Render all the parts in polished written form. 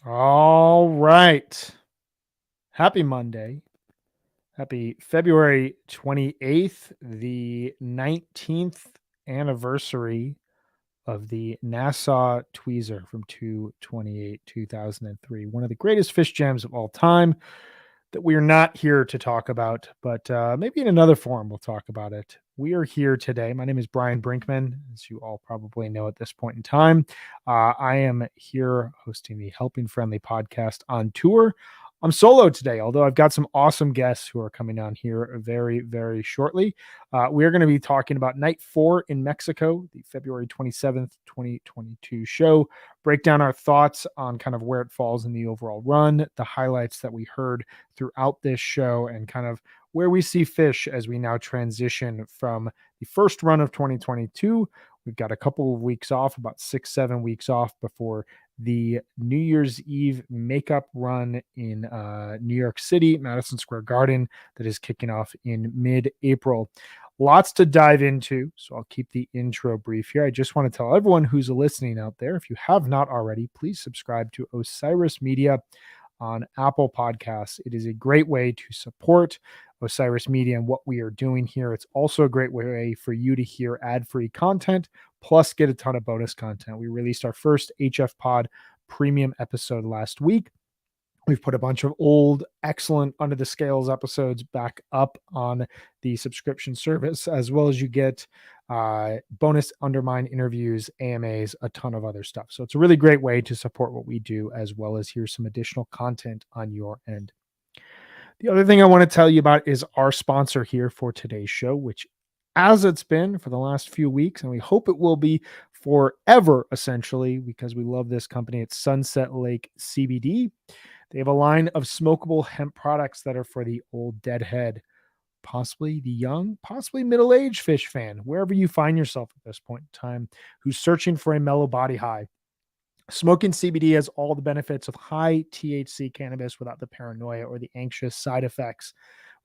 All right. Happy Monday. Happy February 28th, the 19th anniversary of the Nassau Tweezer from 2/28/2003. One of the greatest fish jams of all time that we are not here to talk about, but maybe in another forum we'll talk about it. We are here today. My name is Brian Brinkman, as you all probably know at this point in time. I am here hosting the Helping Friendly podcast on tour. I'm solo today, although I've got some awesome guests who are coming on here very, very shortly. We are going to be talking about night 4 in Mexico, the February 27th, 2022 show, break down our thoughts on kind of where it falls in the overall run, the highlights that we heard throughout this show, and kind of where we see fish as we now transition from the first run of 2022. We've got a couple of weeks off, about 6-7 weeks off before the New Year's Eve makeup run in New York City, Madison Square Garden, that is kicking off in mid-April. Lots to dive into, so I'll keep the intro brief here. I just want to tell everyone who's listening out there, if you have not already, please subscribe to Osiris Media on Apple Podcasts. It is a great way to support Osiris Media and what we are doing here. It's also a great way for you to hear ad-free content, plus get a ton of bonus content. We released our first HFPod premium episode last week. We've put a bunch of old, excellent Under the Scales episodes back up on the subscription service, as well as you get bonus Undermine interviews, AMAs, a ton of other stuff. So it's a really great way to support what we do, as well as hear some additional content on your end. The other thing I want to tell you about is our sponsor here for today's show, which, as it's been for the last few weeks, and we hope it will be forever, essentially, because we love this company. It's Sunset Lake CBD. They have a line of smokable hemp products that are for the old deadhead, possibly the young, possibly middle-aged fish fan, wherever you find yourself at this point in time, who's searching for a mellow body high. Smoking CBD has all the benefits of high THC cannabis without the paranoia or the anxious side effects.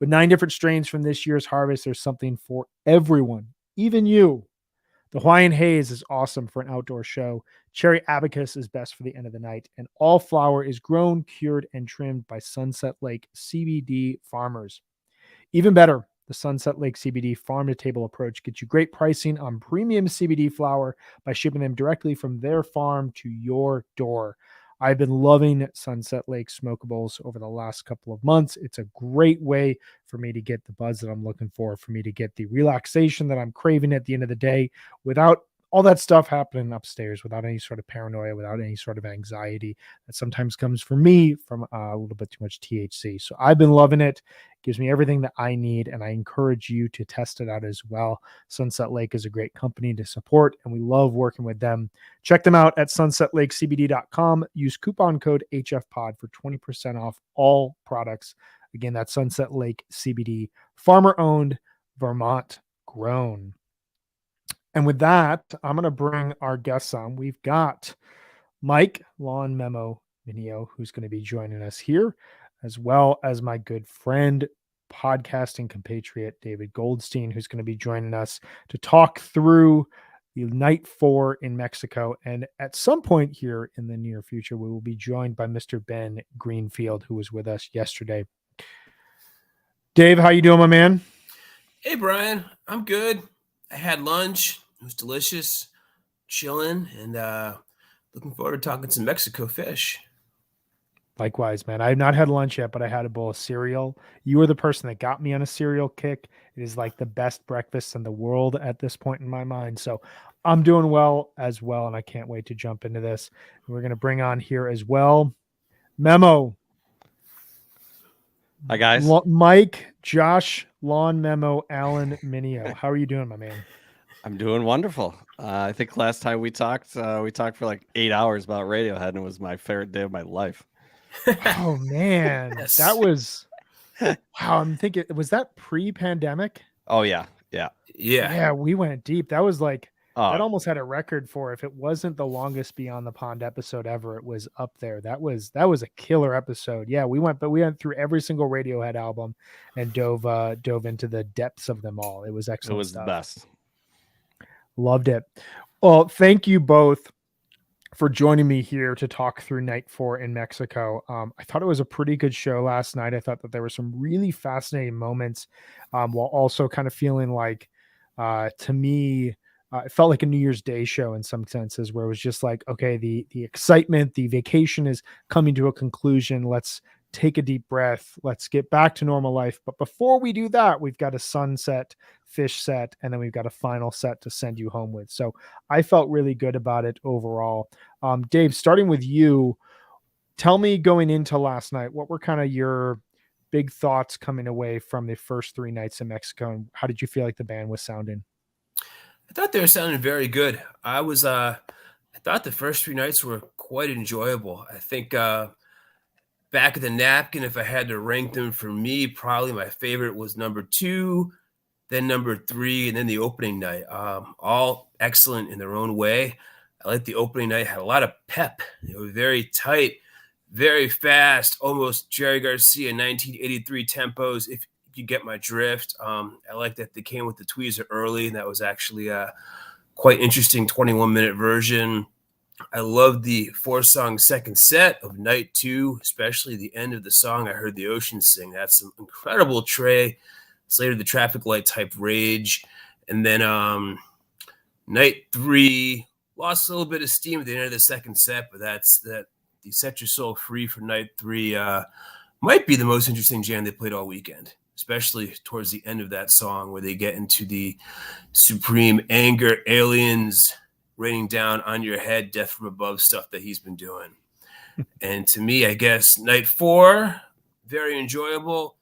With 9 different strains from this year's harvest, there's something for everyone, even you. The Hawaiian Haze is awesome for an outdoor show. Cherry Abacus is best for the end of the night. And all flower is grown, cured, and trimmed by Sunset Lake CBD farmers. Even better, the Sunset Lake CBD farm-to-table approach gets you great pricing on premium CBD flower by shipping them directly from their farm to your door. I've been loving Sunset Lake Smokables over the last couple of months. It's a great way for me to get the buzz that I'm looking for me to get the relaxation that I'm craving at the end of the day without all that stuff happening upstairs, without any sort of paranoia, without any sort of anxiety that sometimes comes for me from a little bit too much THC. So I've been loving it. It gives me everything that I need, and I encourage you to test it out as well. Sunset Lake is a great company to support, and we love working with them. Check them out at sunsetlakecbd.com. Use coupon code HFPod for 20% off all products. Again, that's Sunset Lake CBD, farmer-owned, Vermont-grown. And with that, I'm going to bring our guests on. We've got Mike Lawn Memo Minio, who's going to be joining us here, as well as my good friend, podcasting compatriot David Goldstein, who's going to be joining us to talk through the night 4 in Mexico. And at some point here in the near future, we will be joined by Mr. Ben Greenfield, who was with us yesterday. Dave, how you doing, my man? Hey, Brian. I'm good. I had lunch. It was delicious, chilling, and looking forward to talking some Mexico fish. Likewise, man. I have not had lunch yet, but I had a bowl of cereal. You were the person that got me on a cereal kick. It is like the best breakfast in the world at this point in my mind. So I'm doing well as well, and I can't wait to jump into this. We're going to bring on here as well Memo. Hi, guys. Mike, Josh, Lawn Memo, Alan Minio. How are you doing, my man? I'm doing wonderful. I think last time we talked for like 8 hours about Radiohead, and it was my favorite day of my life. Oh, man. Yes. That was... Wow, I'm thinking, was that pre-pandemic? Oh, yeah. Yeah, we went deep. That was like... that almost had a record for, if it wasn't the longest Beyond the Pond episode ever, it was up there. That was a killer episode. Yeah, we went through every single Radiohead album and dove into the depths of them all. It was excellent. It was stuff. the best. Loved it. Well, thank you both for joining me here to talk through night 4 in Mexico. I thought it was a pretty good show last night. I thought that there were some really fascinating moments, while also kind of feeling like, to me, it felt like a New Year's Day show in some senses, where it was just like, okay, the excitement, the vacation is coming to a conclusion. Let's take a deep breath. Let's get back to normal life. But before we do that, we've got a sunset fish set, and then we've got a final set to send you home with. So I felt really good about it overall. Dave, starting with you, tell me, going into last night, what were kind of your big thoughts coming away from the first 3 nights in Mexico, and how did you feel like the band was sounding? I thought they were sounding very good. I thought the first 3 nights were quite enjoyable. I think back of the napkin, if I had to rank them for me, probably my favorite was number 2, then number 3, and then the opening night. All excellent in their own way. I like the opening night, had a lot of pep. It was very tight, very fast, almost Jerry Garcia 1983 tempos, if you get my drift. I like that they came with the tweezer early, and that was actually a quite interesting 21-minute version. I love the 4-song second set of night 2, especially the end of the song. I heard the ocean sing. That's some incredible Trey Slater, the traffic light type rage. And then night 3 lost a little bit of steam at the end of the second set, but that's that. You Set Your Soul Free for night 3 might be the most interesting jam they played all weekend, especially towards the end of that song where they get into the supreme anger, aliens raining down on your head, death from above stuff that he's been doing. And to me, I guess night 4, very enjoyable,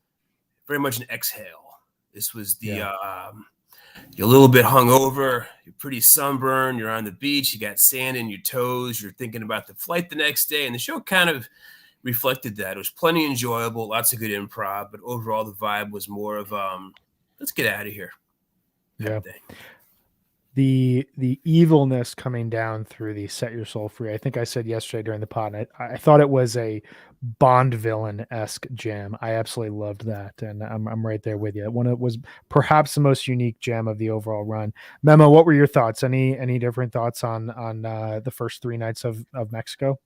very much an exhale. This was the you're a little bit hungover, you're pretty sunburned, you're on the beach, you got sand in your toes, you're thinking about the flight the next day, and the show kind of reflected that. It was plenty enjoyable, lots of good improv, but overall the vibe was more of let's get out of here. Yeah. The evilness coming down through the Set Your Soul Free. I think I said yesterday during the pod, I thought it was a Bond villain-esque jam. I absolutely loved that, and I'm right there with you. It was perhaps the most unique jam of the overall run. Memo, what were your thoughts? Any different thoughts on the first 3 nights of Mexico?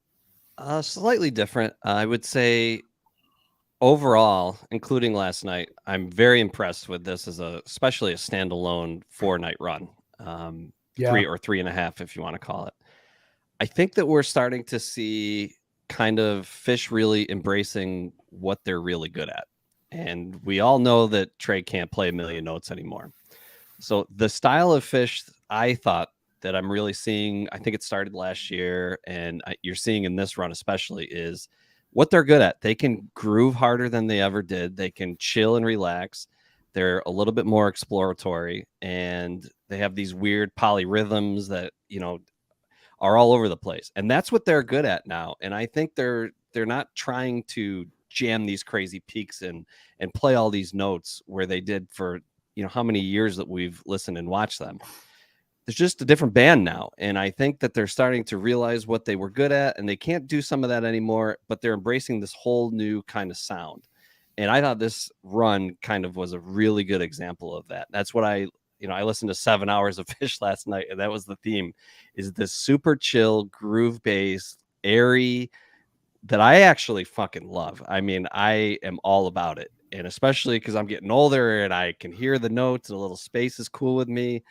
Slightly different. I would say overall, including last night, I'm very impressed with this especially a standalone 4-night run. 3 or 3.5, if you want to call it. I think that we're starting to see kind of Fish really embracing what they're really good at. And we all know that Trey can't play a million notes anymore. So the style of Fish, I thought that I'm really seeing, I think it started last year, and you're seeing in this run especially, is what they're good at. They can groove harder than they ever did. They can chill and relax. They're a little bit more exploratory, and they have these weird polyrhythms that, are all over the place. And that's what they're good at now. And I think they're not trying to jam these crazy peaks and play all these notes where they did for, how many years that we've listened and watched them. There's just a different band now. And I think that they're starting to realize what they were good at, and they can't do some of that anymore, but they're embracing this whole new kind of sound. And I thought this run kind of was a really good example of that. That's what I listened to 7 hours of Fish last night, and that was the theme, is this super chill, groove-based, airy, that I actually fucking love. I mean, I am all about it. And especially because I'm getting older and I can hear the notes and a little space is cool with me.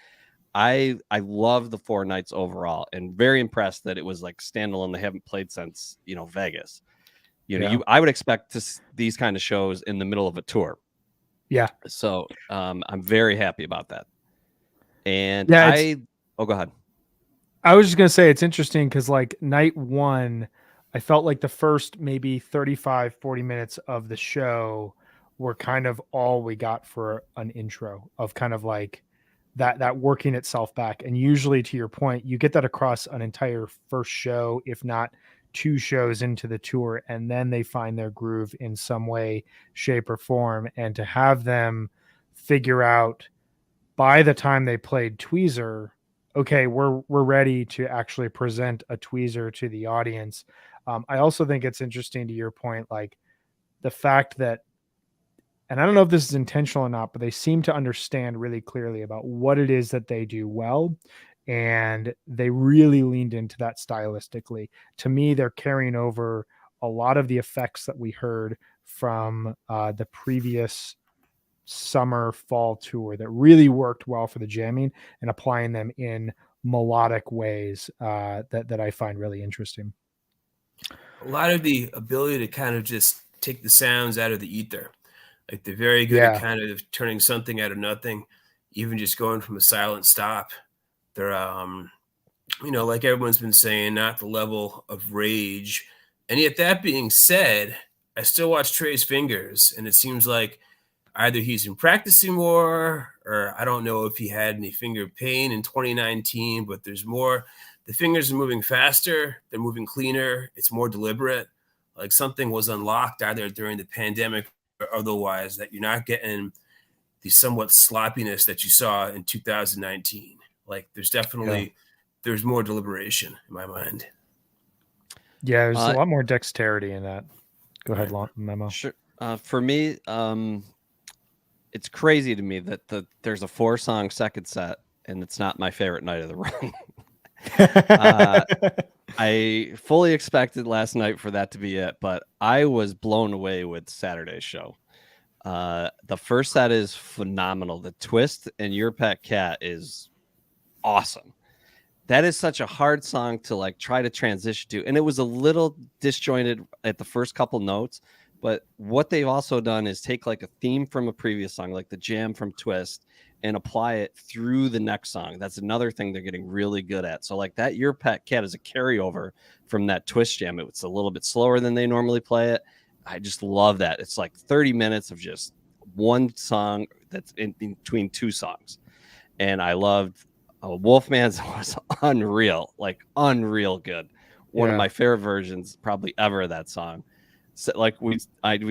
I love the 4 nights overall, and very impressed that it was like standalone. They haven't played since, Vegas. I would expect these kind of shows in the middle of a tour. Yeah. So I'm very happy about that. And go ahead. I was just going to say, it's interesting because like night 1, I felt like the first maybe 35, 40 minutes of the show were kind of all we got for an intro of kind of like that working itself back. And usually, to your point, you get that across an entire first show, if not 2 shows into the tour, and then they find their groove in some way, shape, or form. And to have them figure out by the time they played Tweezer, okay, we're ready to actually present a Tweezer to the audience. I also think it's interesting, to your point, like the fact that, and I don't know if this is intentional or not, but they seem to understand really clearly about what it is that they do well and they really leaned into that stylistically. To me, they're carrying over a lot of the effects that we heard from the previous summer fall tour that really worked well for the jamming, and applying them in melodic ways that I find really interesting. A lot of the ability to kind of just take the sounds out of the ether. Like they're very good at kind of turning something out of nothing, even just going from a silent stop. They're, like everyone's been saying, not the level of Rage. And yet, that being said, I still watch Trey's fingers, and it seems like either he's been practicing more, or I don't know if he had any finger pain in 2019, but there's more. The fingers are moving faster. They're moving cleaner. It's more deliberate. Like something was unlocked either during the pandemic or otherwise, that you're not getting the somewhat sloppiness that you saw in 2019. Like there's definitely, there's more deliberation in my mind. Yeah, there's a lot more dexterity in that. Go ahead, Memo. Sure. For me, it's crazy to me that there's a 4-song second set, and it's not my favorite night of the run. I fully expected last night for that to be it, but I was blown away with Saturday's show. The first set is phenomenal. The twist and Your Pet Cat is awesome. That is such a hard song to like try to transition to, and it was a little disjointed at the first couple notes. But what they've also done is take like a theme from a previous song, like the jam from Twist, and apply it through the next song. That's another thing they're getting really good at. So like that Your Pet Cat is a carryover from that Twist jam. It's a little bit slower than they normally play it. I just love that. It's like 30 minutes of just one song that's in between two songs. And I loved Wolfman's was unreal, like unreal good. One of my favorite versions probably ever of that song. So, like we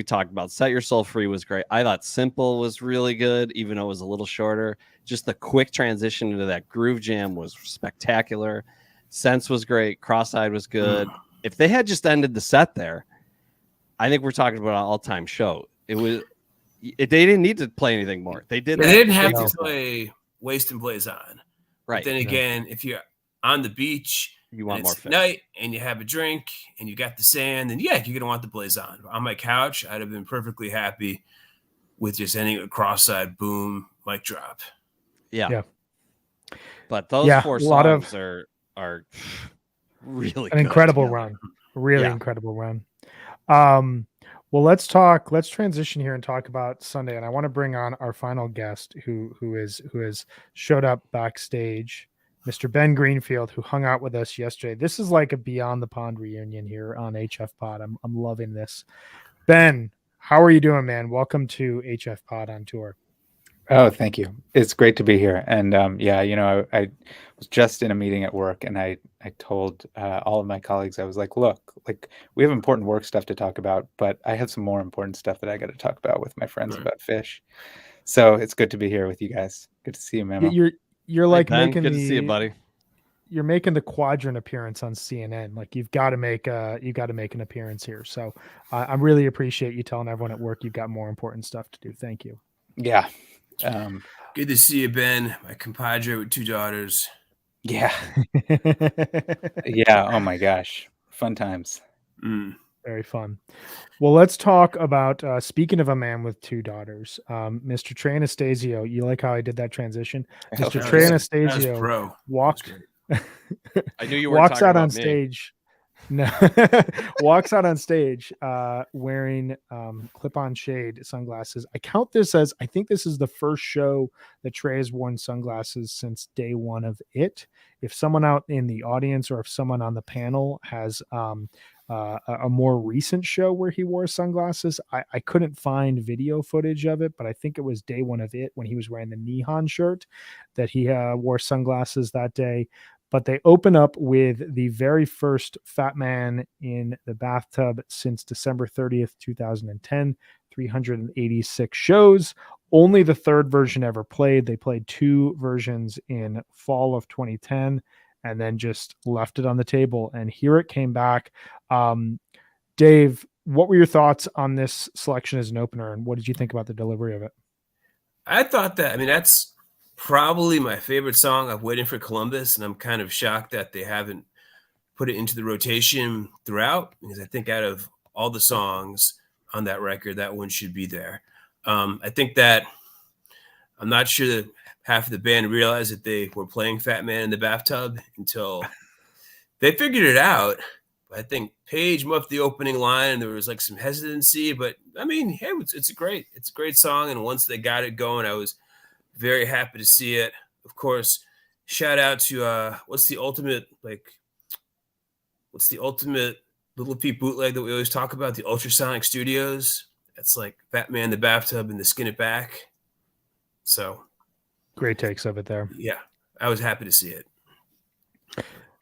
talked about, Set Your Soul Free was great. I thought Simple was really good, even though it was a little shorter. Just the quick transition into that groove jam was spectacular. Sense was great. Cross-Eyed was good. If they had just ended the set there, I think we're talking about an all-time show. They didn't need to play anything more. They did. They didn't have to play Waste and Blaze On. Right. But then again, if you're on the beach, you want more night, and you have a drink, and you got the sand, then you're gonna want the Blaze On. On my couch, I'd have been perfectly happy with just ending a cross-side boom mic drop. Yeah. But those 4 songs are really an incredible run. Really incredible run. Well, let's transition here and talk about Sunday. And I want to bring on our final guest who has showed up backstage, Mr. Ben Greenfield, who hung out with us yesterday. This is like a Beyond the Pond reunion here on HFPod. I'm loving this. Ben, how are you doing, man? Welcome to HFPod on tour. Oh, thank you. It's great to be here. And I was just in a meeting at work, and I told all of my colleagues, I was like, look, like we have important work stuff to talk about, but I have some more important stuff that I got to talk about with my friends about fish. So it's good to be here with you guys. Good to see you, Memo. You're like making good to see you, buddy. You're making the quadrant appearance on CNN. Like you've got to make an appearance here. So I really appreciate you telling everyone at work you've got more important stuff to do. Thank you. Yeah. Good to see you, Ben, my compadre with 2 daughters. Yeah. Yeah. Oh my gosh. Fun times. Very fun. Well, let's talk about, speaking of a man with 2 daughters, Mr. Trey Anastasio. You like how I did that transition? Mr. Trey Anastasio walked. I knew you were walks out on me. stage. No, walks out on stage wearing clip-on shade sunglasses. I think this is the first show that Trey has worn sunglasses since day one of it. If someone out in the audience or if someone on the panel has a more recent show where he wore sunglasses, I couldn't find video footage of it, but I think it was day one of it when he was wearing the Nihon shirt that he wore sunglasses that day. But they open up with the very first Fat Man in the Bathtub since December 30th, 2010, 386 shows. Only the 3rd version ever played. They played 2 versions in fall of 2010 and then just left it on the table. And here it came back. Dave, what were your thoughts on this selection as an opener, and what did you think about the delivery of it? I thought that, that's probably my favorite song of Waiting for Columbus, and I'm kind of shocked that they haven't put it into the rotation throughout, because I think out of all the songs on that record, that one should be there. I think that I'm not sure that half of the band realized that they were playing Fat Man in the Bathtub until they figured it out. I think Page muffed the opening line, and there was like some hesitancy. But I mean, hey, it's a great song. And once they got it going, I was very happy to see it. Of course, shout out to what's the ultimate Little Peep bootleg that we always talk about? The Ultrasonic Studios. That's like Fat Man in the Bathtub and the Skin It Back. So Great takes of it there. yeah, I was happy to see it.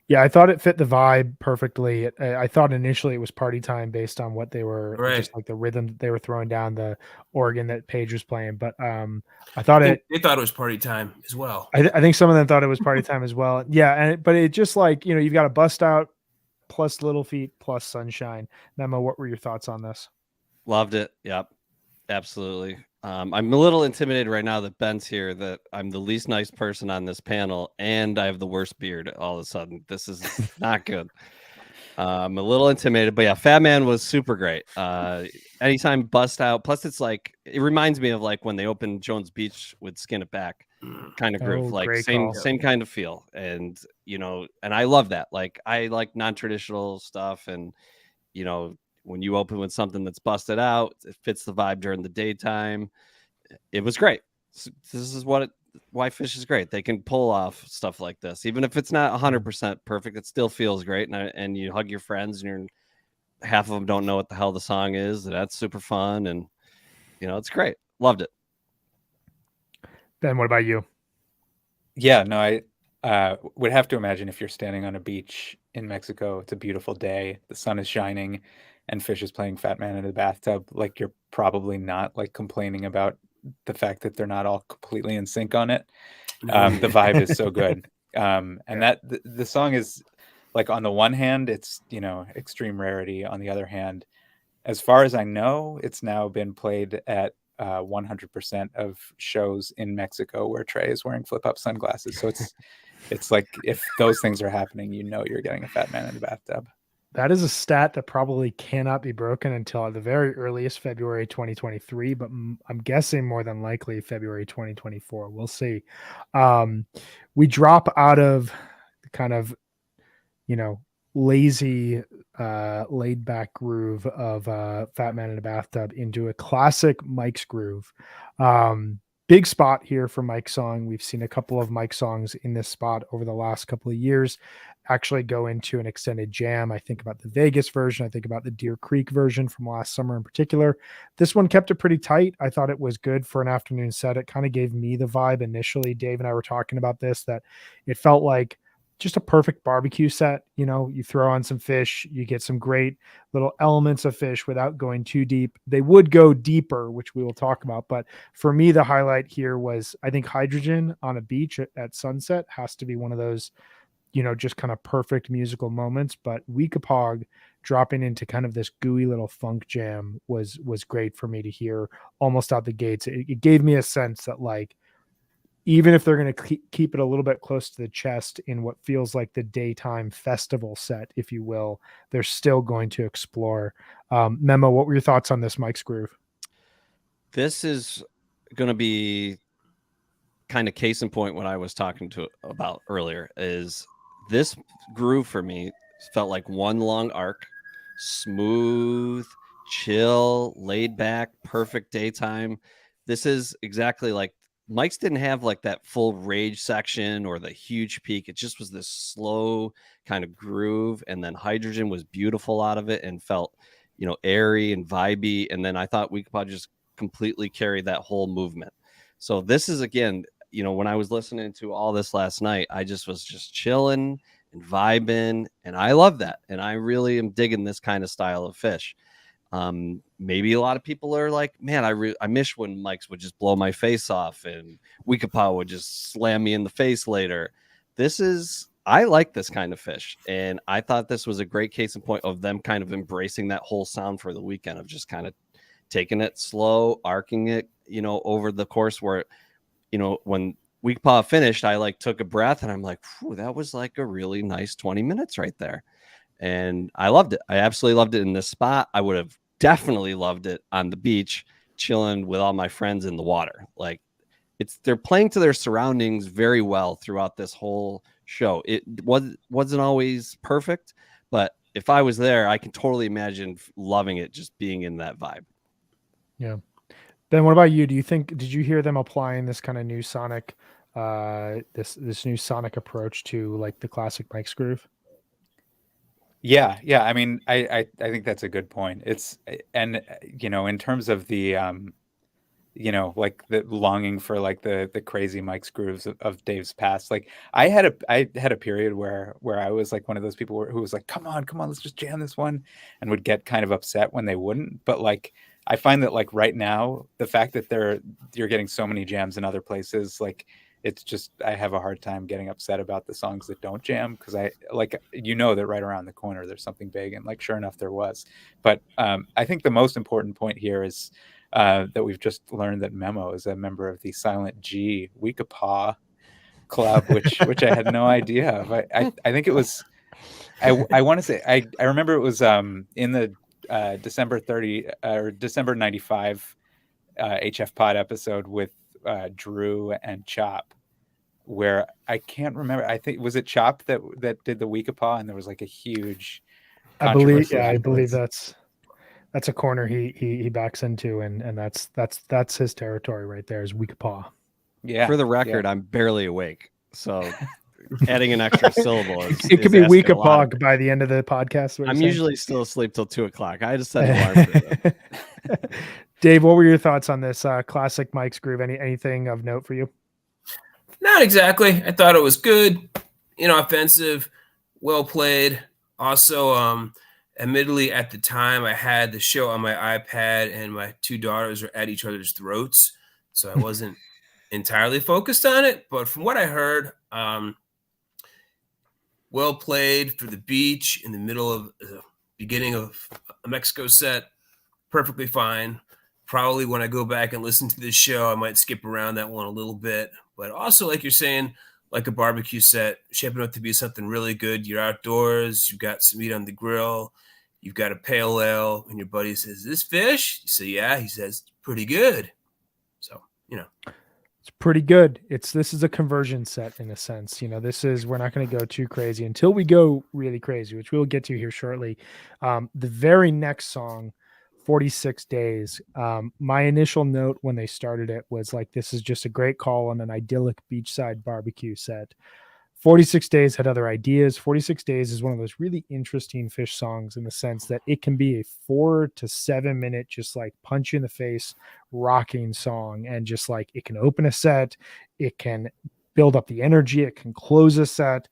Yeah, I thought it fit the vibe perfectly. I thought initially it was party time based on what they were, just like the rhythm that they were throwing down, the organ that Paige was playing. But I thought they thought it was party time as well. I think some of them thought it was party time as well. Yeah, but it just like, you've got a Bust Out plus Little Feat plus Sunshine. Memo, what were your thoughts on this? Loved it. Yep, absolutely. I'm a little intimidated right now that Ben's here, that I'm the least nice person on this panel, and I have the worst beard all of a sudden. This is not good. I'm a little intimidated, but yeah, Fat Man was super great. Anytime Bust Out, plus it's like, it reminds me of like when they opened Jones Beach with Skin It Back kind of groove, like same kind of feel. And, and I love that. Like, I like non-traditional stuff, and, when you open with something that's busted out, it fits the vibe during the daytime. It was great. This is why Phish is great. They can pull off stuff like this, even if it's not 100% perfect. It still feels great, and you hug your friends, and half of them don't know what the hell the song is. That's super fun, and it's great. Loved it. Ben, what about you? Yeah, no, I would have to imagine if you're standing on a beach in Mexico, it's a beautiful day, the sun is shining, and Phish is playing Fat Man in the Bathtub, like, you're probably not like complaining about the fact that they're not all completely in sync on it. The vibe is so good. And that the song is like, on the one hand, it's, extreme rarity. On the other hand, as far as I know, it's now been played at 100% of shows in Mexico where Trey is wearing flip-up sunglasses. So it's like, if those things are happening, you're getting a Fat Man in the Bathtub. That is a stat that probably cannot be broken until at the very earliest February 2023, but I'm guessing more than likely February 2024. We'll see. We drop out of the kind of, lazy, laid back groove of Fat Man in a Bathtub into a classic Mike's groove. Big spot here for Mike's song. We've seen a couple of Mike songs in this spot over the last couple of years actually go into an extended jam. I think about the Vegas version. I think about the Deer Creek version from last summer in particular. This one kept it pretty tight. I thought it was good for an afternoon set. It kind of gave me the vibe initially. Dave and I were talking about this, that it felt like just a perfect barbecue set. You throw on some Phish, you get some great little elements of Phish without going too deep. They would go deeper, which we will talk about. But for me, the highlight here was, I think, Hydrogen on a beach at sunset has to be one of those, just kind of perfect musical moments. But Weekapog dropping into kind of this gooey little funk jam was great for me to hear almost out the gates. It gave me a sense that, like, even if they're going to keep it a little bit close to the chest in what feels like the daytime festival set, if you will, they're still going to explore. Memo, what were your thoughts on this Mike's groove? This is going to be kind of case in point what I was talking about earlier. Is this groove for me felt like one long arc, smooth, chill, laid back, perfect daytime. This is exactly like Mike's didn't have like that full rage section or the huge peak. It just was this slow kind of groove. And then Hydrogen was beautiful out of it and felt, airy and vibey. And then I thought Weekapod just completely carried that whole movement. So this is, again, when I was listening to all this last night, I just was just chilling and vibing. And I love that. And I really am digging this kind of style of Phish. Maybe a lot of people are like, man, I miss when Mike's would just blow my face off and Weekapod would just slam me in the face later. I like this kind of Phish, and I thought this was a great case in point of them kind of embracing that whole sound for the weekend of just kind of taking it slow, arcing it, over the course where, when Weak Paw finished, I like took a breath and I'm like, that was like a really nice 20 minutes right there. And I loved it. I absolutely loved it in this spot. I would have definitely loved it on the beach, chilling with all my friends in the water. Like they're playing to their surroundings very well throughout this whole show. It wasn't always perfect, but if I was there, I can totally imagine loving it, just being in that vibe. Yeah. Ben, what about you? Did you hear them applying this kind of new sonic, this new sonic approach to like the classic Mike's Groove? Yeah. I mean, I think that's a good point. And in terms of the like the longing for like the crazy Mike's grooves of Dave's past. Like I had a period where I was like one of those people who was like, come on, let's just jam this one, and would get kind of upset when they wouldn't. But like I find that like right now, the fact that you're getting so many jams in other places, like it's just I have a hard time getting upset about the songs that don't jam, because I like that right around the corner there's something big, and like sure enough there was. But I think the most important point here is that we've just learned that Memo is a member of the Silent G Weekapaw club, which I had no idea of. I think it was I want to say I remember it was in the December 30 or December 95 HFPod episode with Drew and Chop, where I can't remember. I think was it Chop that did the Weekapaw, and there was like a huge controversy. I believe that's a corner he backs into, and that's his territory right there is Weekapaw. Yeah. For the record, I'm barely awake, so adding an extra syllable it could be Weekapaw by the end of the podcast. I'm usually still asleep till 2:00. I just set an alarm for it. Dave, what were your thoughts on this classic Mike's Groove? Anything of note for you? Not exactly. I thought it was good, offensive, well played. Also, admittedly, at the time, I had the show on my iPad, and my two daughters were at each other's throats, so I wasn't entirely focused on it. But from what I heard, well played for the beach in the middle of the beginning of a Mexico set, perfectly fine. Probably when I go back and listen to this show, I might skip around that one a little bit. But also, like you're saying, like a barbecue set, shaping up to be something really good. You're outdoors, you've got some meat on the grill, you've got a pale ale, and your buddy says, "This fish?" You say, "Yeah." He says, "Pretty good." So, it's pretty good. This is a conversion set in a sense. We're not going to go too crazy until we go really crazy, which we'll get to here shortly. The very next song, 46 Days. My initial note when they started it was like, this is just a great call on an idyllic beachside barbecue set. 46 Days had other ideas. 46 Days is one of those really interesting Fish songs in the sense that it can be a 4 to 7 minute, just like punch you in the face, rocking song. And just like it can open a set, it can build up the energy, it can close a set,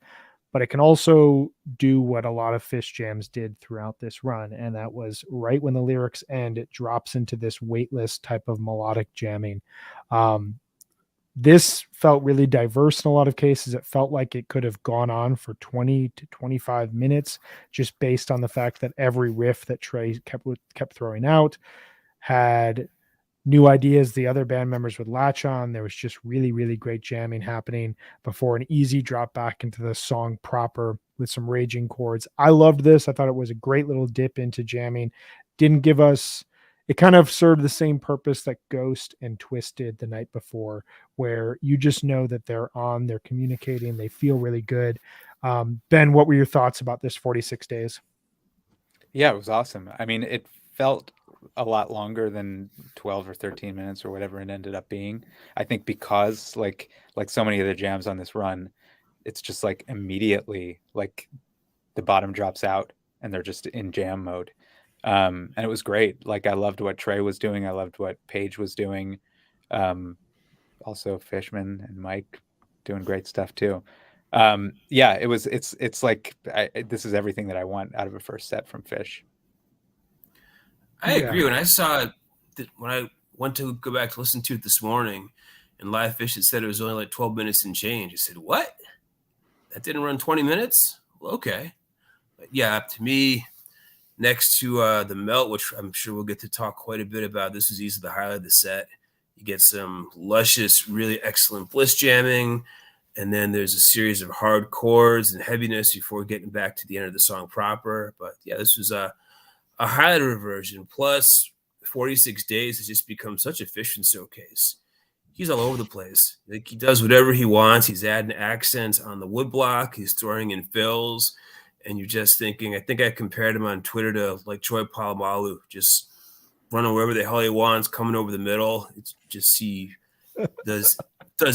but it can also do what a lot of Fish jams did throughout this run. And that was right when the lyrics end, it drops into this weightless type of melodic jamming. This felt really diverse in a lot of cases. It felt like it could have gone on for 20 to 25 minutes, just based on the fact that every riff that Trey kept throwing out had new ideas the other band members would latch on. There was just really, really great jamming happening before an easy drop back into the song proper with some raging chords. I loved this. I thought it was a great little dip into jamming. It kind of served the same purpose that Ghost and Twisted the night before, where you just know that they're communicating, they feel really good. Ben, what were your thoughts about this 46 Days? Yeah, it was awesome. I mean, it felt a lot longer than 12 or 13 minutes or whatever it ended up being. I think because like so many of the jams on this run, it's just like immediately like the bottom drops out and they're just in jam mode. And it was great. Like I loved what Trey was doing. I loved what Paige was doing. Also Fishman and Mike doing great stuff too. Yeah, it's like this is everything that I want out of a first set from Fish. I agree. When I saw it, when I went to go back to listen to it this morning, and Live Fish had said it was only like 12 minutes and change, I said, "What? That didn't run 20 minutes? Well, okay." But yeah, to me, next to the Melt, which I'm sure we'll get to talk quite a bit about, this is easily the highlight of the set. You get some luscious, really excellent bliss jamming, and then there's a series of hard chords and heaviness before getting back to the end of the song proper. But yeah, this was a highlighter version. Plus, 46 Days has just become such a fish and showcase. He's all over the place. Like, he does whatever he wants. He's adding accents on the woodblock. He's throwing in fills. And you're just thinking, I think I compared him on Twitter to like Troy Polamalu, just running wherever the hell he wants, coming over the middle. It's just he does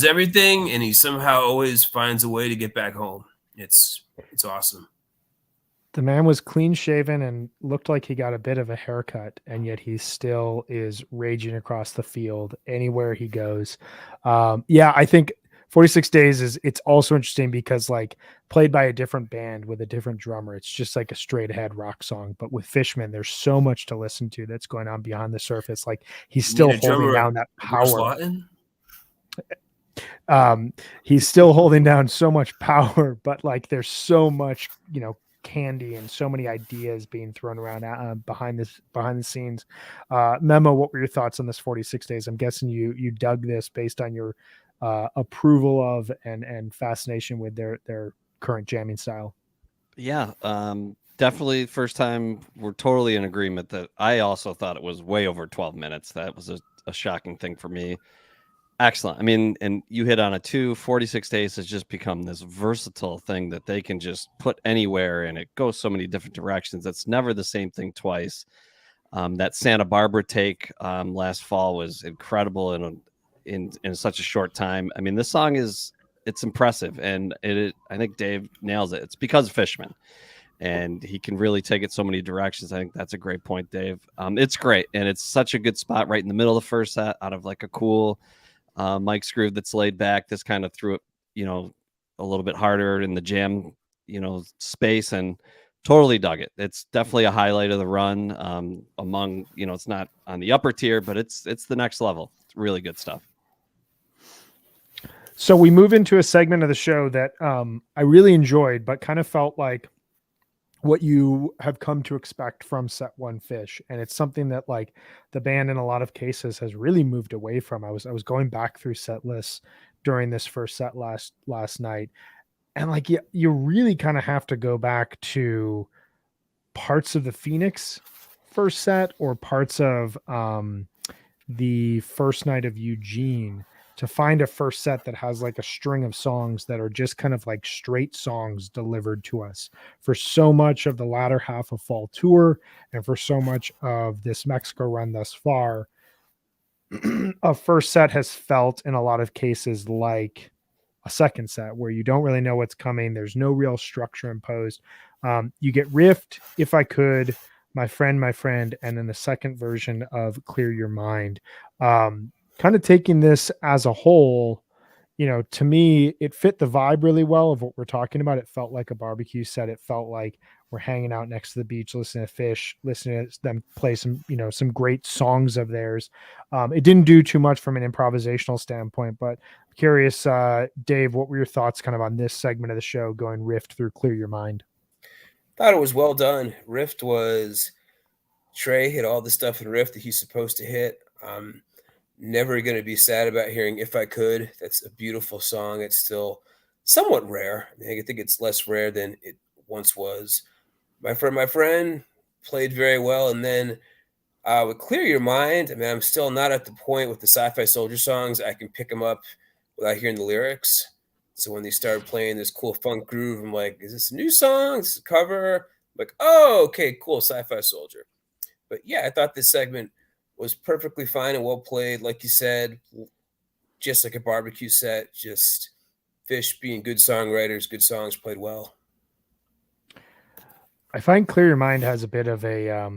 everything, and he somehow always finds a way to get back home. It's awesome. The man was clean shaven and looked like he got a bit of a haircut, and yet he still is raging across the field anywhere he goes. Yeah, I think 46 Days it's also interesting because, like, played by a different band with a different drummer, it's just like a straight ahead rock song. But with Fishman, there's so much to listen to that's going on behind the surface. Like, he's still holding down that power. He's still holding down so much power, but like there's so much, candy and so many ideas being thrown around behind the scenes. Memo, what were your thoughts on this 46 Days? I'm guessing you dug this based on your approval of and fascination with their current jamming style. Yeah, definitely first time we're totally in agreement that I also thought it was way over 12 minutes. That was a shocking thing for me. Excellent. I mean, and you hit on it too. 46 Days has just become this versatile thing that they can just put anywhere, and it goes so many different directions. It's never the same thing twice. That Santa Barbara take last fall was incredible in such a short time. I mean, this song it's impressive, and I think Dave nails it. It's because of Fishman, and he can really take it so many directions. I think that's a great point, Dave. It's great, and it's such a good spot right in the middle of the first set, out of like a cool Mike's groove that's laid back. This kind of threw it, a little bit harder in the jam, space, and totally dug it. It's definitely a highlight of the run. Among, it's not on the upper tier, but it's the next level. It's really good stuff. So we move into a segment of the show that I really enjoyed, but kind of felt like what you have come to expect from Set One Fish. And it's something that, like, the band in a lot of cases has really moved away from. I was going back through set lists during this first set last night. And like, you really kind of have to go back to parts of the Phoenix first set or parts of the first night of Eugene to find a first set that has like a string of songs that are just kind of like straight songs delivered to us for so much of the latter half of fall tour and for so much of this Mexico run thus far. A first set has felt in a lot of cases like a second set where you don't really know what's coming. There's no real structure imposed. You get Rift, If I Could, My Friend, and then the second version of Clear Your Mind. Kind of taking this as a whole, to me, it fit the vibe really well of what we're talking about. It felt like a barbecue set. It felt like we're hanging out next to the beach, listening to Fish, listening to them play some great songs of theirs. It didn't do too much from an improvisational standpoint, but I'm curious, Dave, what were your thoughts kind of on this segment of the show, going Rift through Clear Your Mind? Thought it was well done. Rift was Trey hit all the stuff in Rift that he's supposed to hit. Never going to be sad about hearing If I Could. That's a beautiful song. It's still somewhat rare. I think it's less rare than it once was. My friend played very well. And then with Clear Your Mind, I mean, I'm still not at the point with the Sci-Fi Soldier songs I can pick them up without hearing the lyrics. So when they started playing this cool funk groove, I'm like, is this a new song? Is this a cover? I'm like, oh, okay, cool, Sci-Fi Soldier. But yeah, I thought this segment was perfectly fine and well played. Like you said, just like a barbecue set, just Fish being good songwriters, good songs played well. I find Clear Your Mind has a bit of a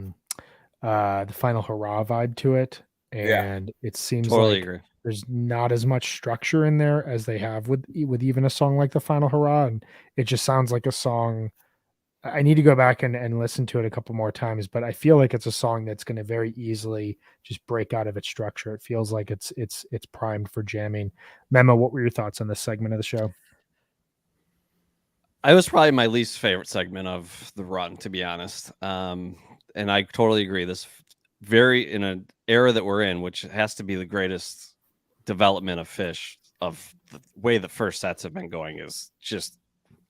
the Final Hurrah vibe to it. And it seems totally like agree. There's not as much structure in there as they have with even a song like the Final Hurrah. And it just sounds like a song. I need to go back and listen to it a couple more times, but I feel like it's a song that's going to very easily just break out of its structure. It feels like it's primed for jamming. Memo, what were your thoughts on this segment of the show? I was probably my least favorite segment of the run, to be honest. And I totally agree. This very in an era that we're in, which has to be the greatest development of Fish, of the way the first sets have been going, is just,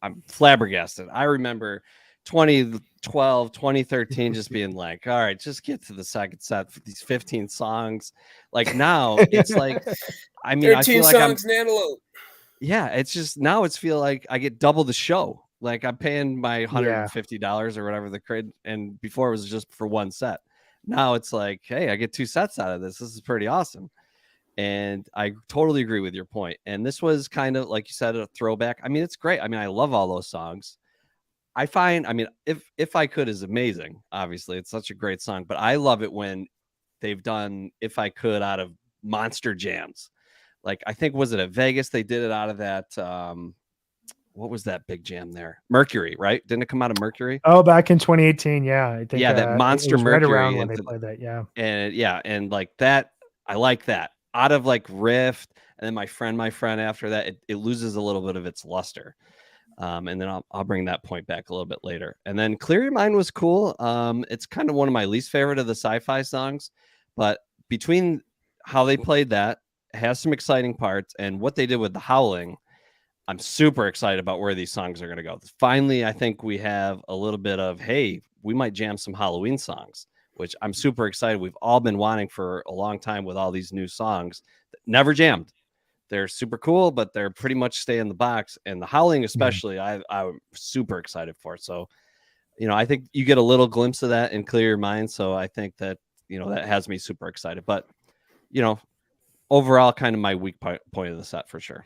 I'm flabbergasted. I remember 2012, 2013 just being like, all right, just get to the second set for these 15 songs. Like now it's like, I mean, I 13 feel like songs in Antelope. yeah, it's just now it's feel like I get double the show. Like I'm paying my Yeah. $150 or whatever the cred, and before it was just for one set. Now it's like, hey, I get 2 sets out of this. This is pretty awesome. And I totally agree with your point. And this was kind of, like you said, a throwback. I mean, it's great. I mean, I love all those songs. I find, I mean, if I could is amazing. Obviously, it's such a great song, but I love it when they've done If I Could out of monster jams. Like I think, was it at Vegas? They did it out of that. What was that big jam there? Mercury, right? Didn't it come out of Mercury? Oh, back in 2018. Yeah. I think, Yeah, that monster it was Mercury. right around when they played that. Yeah. And yeah, and like that, I like that. Out of like Rift, and then my friend after that, it loses a little bit of its luster. And then I'll bring that point back a little bit later. And then Clear Your Mind was cool. It's kind of one of my least favorite of the sci-fi songs, but between how they played that, it has some exciting parts, and what they did with the howling, I'm super excited about where these songs are going to go. Finally, I think we have a little bit of, hey, we might jam some Halloween songs, which I'm super excited. We've all been wanting for a long time with all these new songs that never jammed. They're super cool, but they're pretty much stay in the box. And the howling, especially, I'm super excited for. So, you know, I think you get a little glimpse of that in Clear Your Mind. So I think that, you know, that has me super excited. But, you know, overall, kind of my weak point of the set for sure.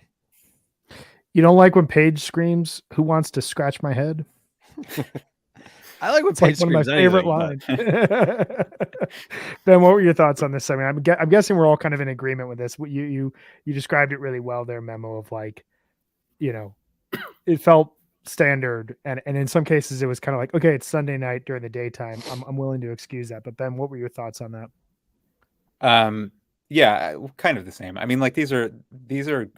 You don't like when Paige screams, "Who wants to scratch my head?" I like when It's like Paige one of my screams favorite anything, lines. Ben, what were your thoughts on this? I mean, I'm guessing we're all kind of in agreement with this. You described it really well there, Memo, of like, you know, it felt standard, and in some cases it was kind of like, okay, it's Sunday night during the daytime. I'm willing to excuse that. But Ben, what were your thoughts on that? Yeah, kind of the same. I mean, like these are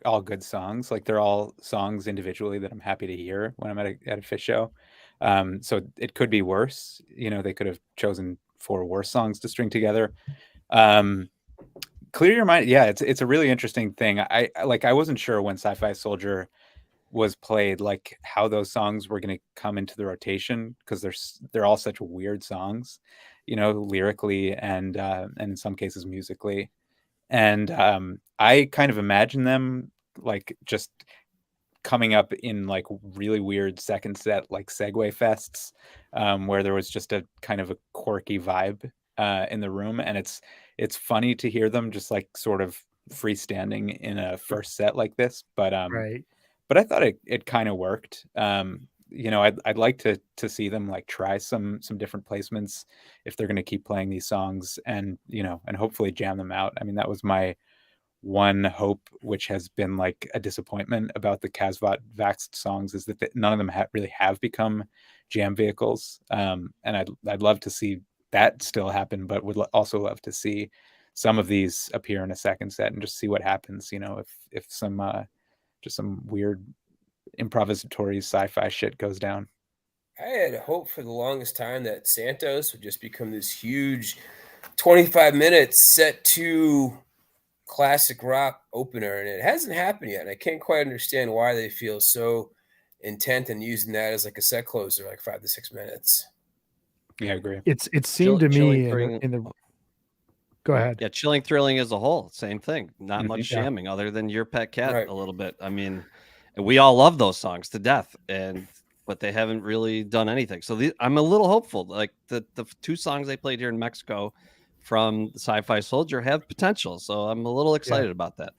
all good songs. Like they're all songs individually that I'm happy to hear when I'm at a Fish show. So it could be worse. You know, they could have chosen 4 worse songs to string together. Clear Your Mind. Yeah, it's a really interesting thing. I wasn't sure when Sci-Fi Soldier was played, like how those songs were going to come into the rotation, because they're all such weird songs, you know, lyrically and in some cases musically. And I kind of imagine them like just coming up in like really weird second set, like segue fests, where there was just a kind of a quirky vibe in the room. And it's funny to hear them just like sort of freestanding in a first set like this. But Right. but I thought it kind of worked. You know, I'd like to see them like try some different placements if they're going to keep playing these songs, and you know, and hopefully jam them out. I mean, that was my one hope, which has been like a disappointment about the Casvat Vaxxed songs, is that none of them really have become jam vehicles. And I'd love to see that still happen, but would also love to see some of these appear in a second set and just see what happens. You know, if some just some weird improvisatory sci-fi shit goes down. I had hope for the longest time that Santos would just become this huge 25 minutes set to classic rock opener, and it hasn't happened yet. And I can't quite understand why they feel so intent on using that as like a set closer, like 5 to 6 minutes. Yeah, I agree. It seemed to me in the go ahead. Yeah, Chilling Thrilling as a whole, same thing. Not much Yeah. jamming other than Your Pet Cat Right. a little bit. I mean, we all love those songs to death, but they haven't really done anything. So I'm a little hopeful. Like the 2 songs they played here in Mexico from Sci-Fi Soldier have potential. So I'm a little excited about that.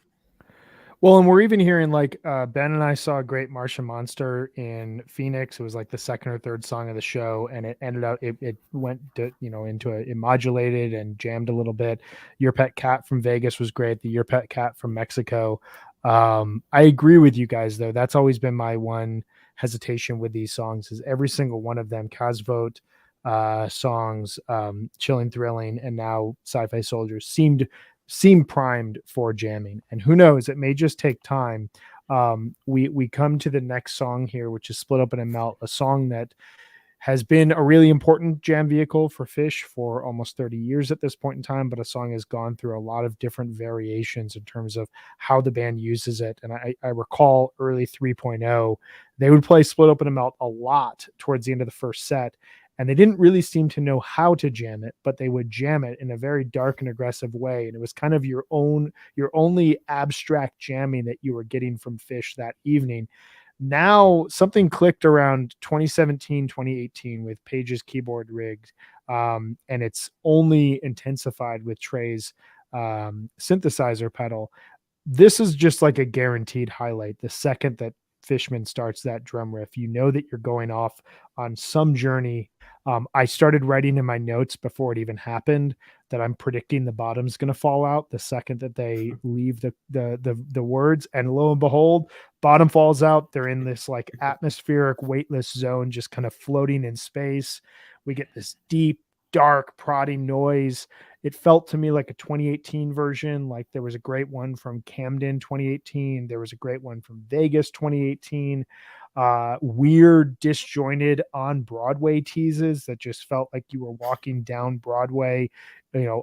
Well, and we're even hearing like Ben and I saw a Great Martian Monster in Phoenix. It was like the second or third song of the show, and it ended up it went to, you know, into it modulated and jammed a little bit. Your Pet Cat from Vegas was great. The Your Pet Cat from Mexico. I agree with you guys though. That's always been my one hesitation with these songs, is every single one of them, Casvote songs, Chilling Thrilling, and now Sci-Fi Soldiers seem primed for jamming. And who knows, it may just take time. We come to the next song here, which is Split Up in a Melt, a song that has been a really important jam vehicle for Fish for almost 30 years at this point in time, but a song has gone through a lot of different variations in terms of how the band uses it. And I recall early 3.0, they would play Split Open and Melt a lot towards the end of the first set, and they didn't really seem to know how to jam it, but they would jam it in a very dark and aggressive way. And it was kind of your only abstract jamming that you were getting from Fish that evening. Now something clicked around 2017, 2018 with Page's keyboard rigged, and it's only intensified with Trey's synthesizer pedal. This is just like a guaranteed highlight. The second that Fishman starts that drum riff, you know that you're going off on some journey. I started writing in my notes before it even happened that I'm predicting the bottom's going to fall out the second that they leave the words, and lo and behold, bottom falls out. They're in this like atmospheric weightless zone, just kind of floating in space. We get this deep, dark, prodding noise. It felt to me like a 2018 version. Like there was a great one from Camden 2018. There was a great one from Vegas 2018. Weird, disjointed on Broadway teases that just felt like you were walking down Broadway,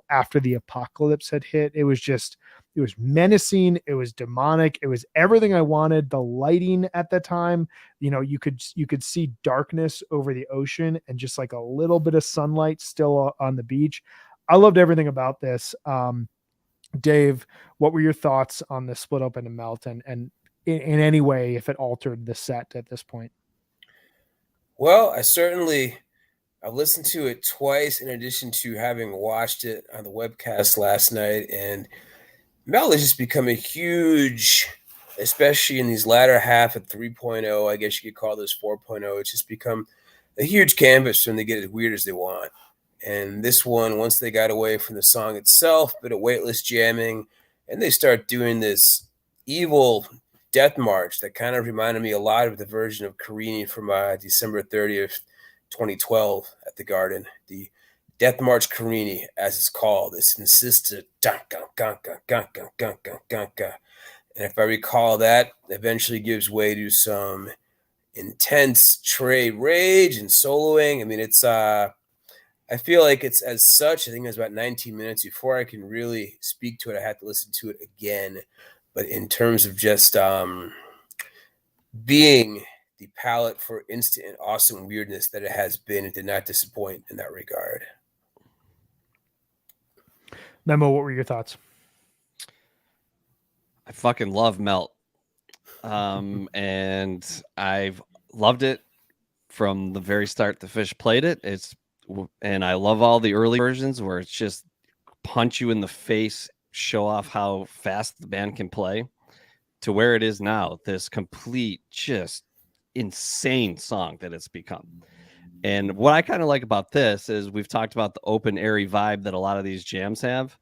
after the apocalypse had hit. It was menacing. It was demonic. It was everything I wanted. The lighting at the time, you could see darkness over the ocean and just like a little bit of sunlight still on the beach. I loved everything about this. Dave, what were your thoughts on the Split Open and Melt, and in any way, if it altered the set at this point? Well, I've listened to it twice in addition to having watched it on the webcast last night, and Mel has just become a huge, especially in these latter half of 3.0, I guess you could call this 4.0, it's just become a huge canvas and they get as weird as they want. And this one, once they got away from the song itself, bit of weightless jamming, and they start doing this evil death march that kind of reminded me a lot of the version of Carini from December 30th, 2012 at the Garden. The Death March Carini, as it's called, this insistent gunka, gunka, gunka, gunka, gunka. And if I recall, that eventually gives way to some intense Trey rage and soloing. I mean, it's I feel like it's as such. I think it was about 19 minutes before I can really speak to it. I had to listen to it again. But in terms of just being the palette for instant and awesome weirdness that it has been, it did not disappoint in that regard. Memo, what were your thoughts? I fucking love Melt. And I've loved it from the very start the Fish played it. And I love all the early versions where it's just punch you in the face, show off how fast the band can play, to where it is now, this complete, just insane song that it's become. And what I kind of like about this is we've talked about the open, airy vibe that a lot of these jams have.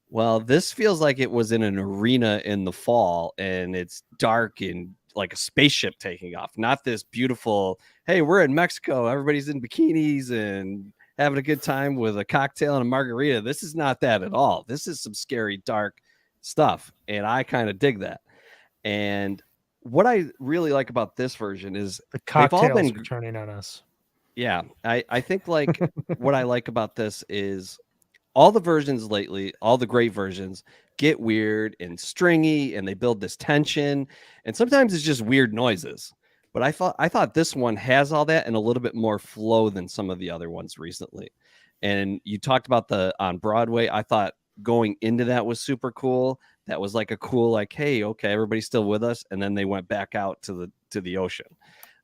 Well, this feels like it was in an arena in the fall, and it's dark and like a spaceship taking off, not this beautiful, hey, we're in Mexico, everybody's in bikinis and having a good time with a cocktail and a margarita. This is not that at all. This is some scary, dark stuff, and I kind of dig that. And what I really like about this version is the cocktails they've all been are turning on us. Yeah, I think like what I like about this is all the versions lately, all the great versions get weird and stringy, and they build this tension, and sometimes it's just weird noises. But I thought this one has all that and a little bit more flow than some of the other ones recently. And you talked about the on Broadway. I thought going into that was super cool. That was like a cool, like, hey, okay, everybody's still with us, and then they went back out to the ocean.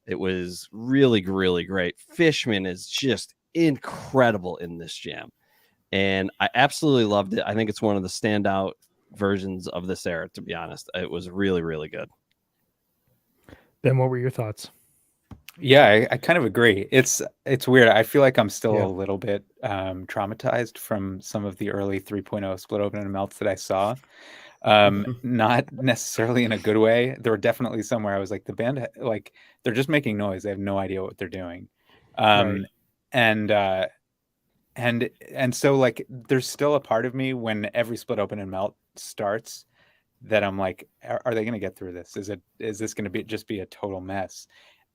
It was really, really great. Fishman is just incredible in this jam. And I absolutely loved it. I think it's one of the standout versions of this era, to be honest. It was really, really good. Ben, what were your thoughts? Yeah, I kind of agree. It's weird. I feel like I'm still Yeah. a little bit traumatized from some of the early 3.0 Split Open and Melts that I saw. Not necessarily in a good way. There were definitely some where I was like, the band, like, they're just making noise. They have no idea what they're doing. Right. And so like there's still a part of me when every Split Open and Melt starts that I'm like, are they going to get through this? Is this going to be a total mess?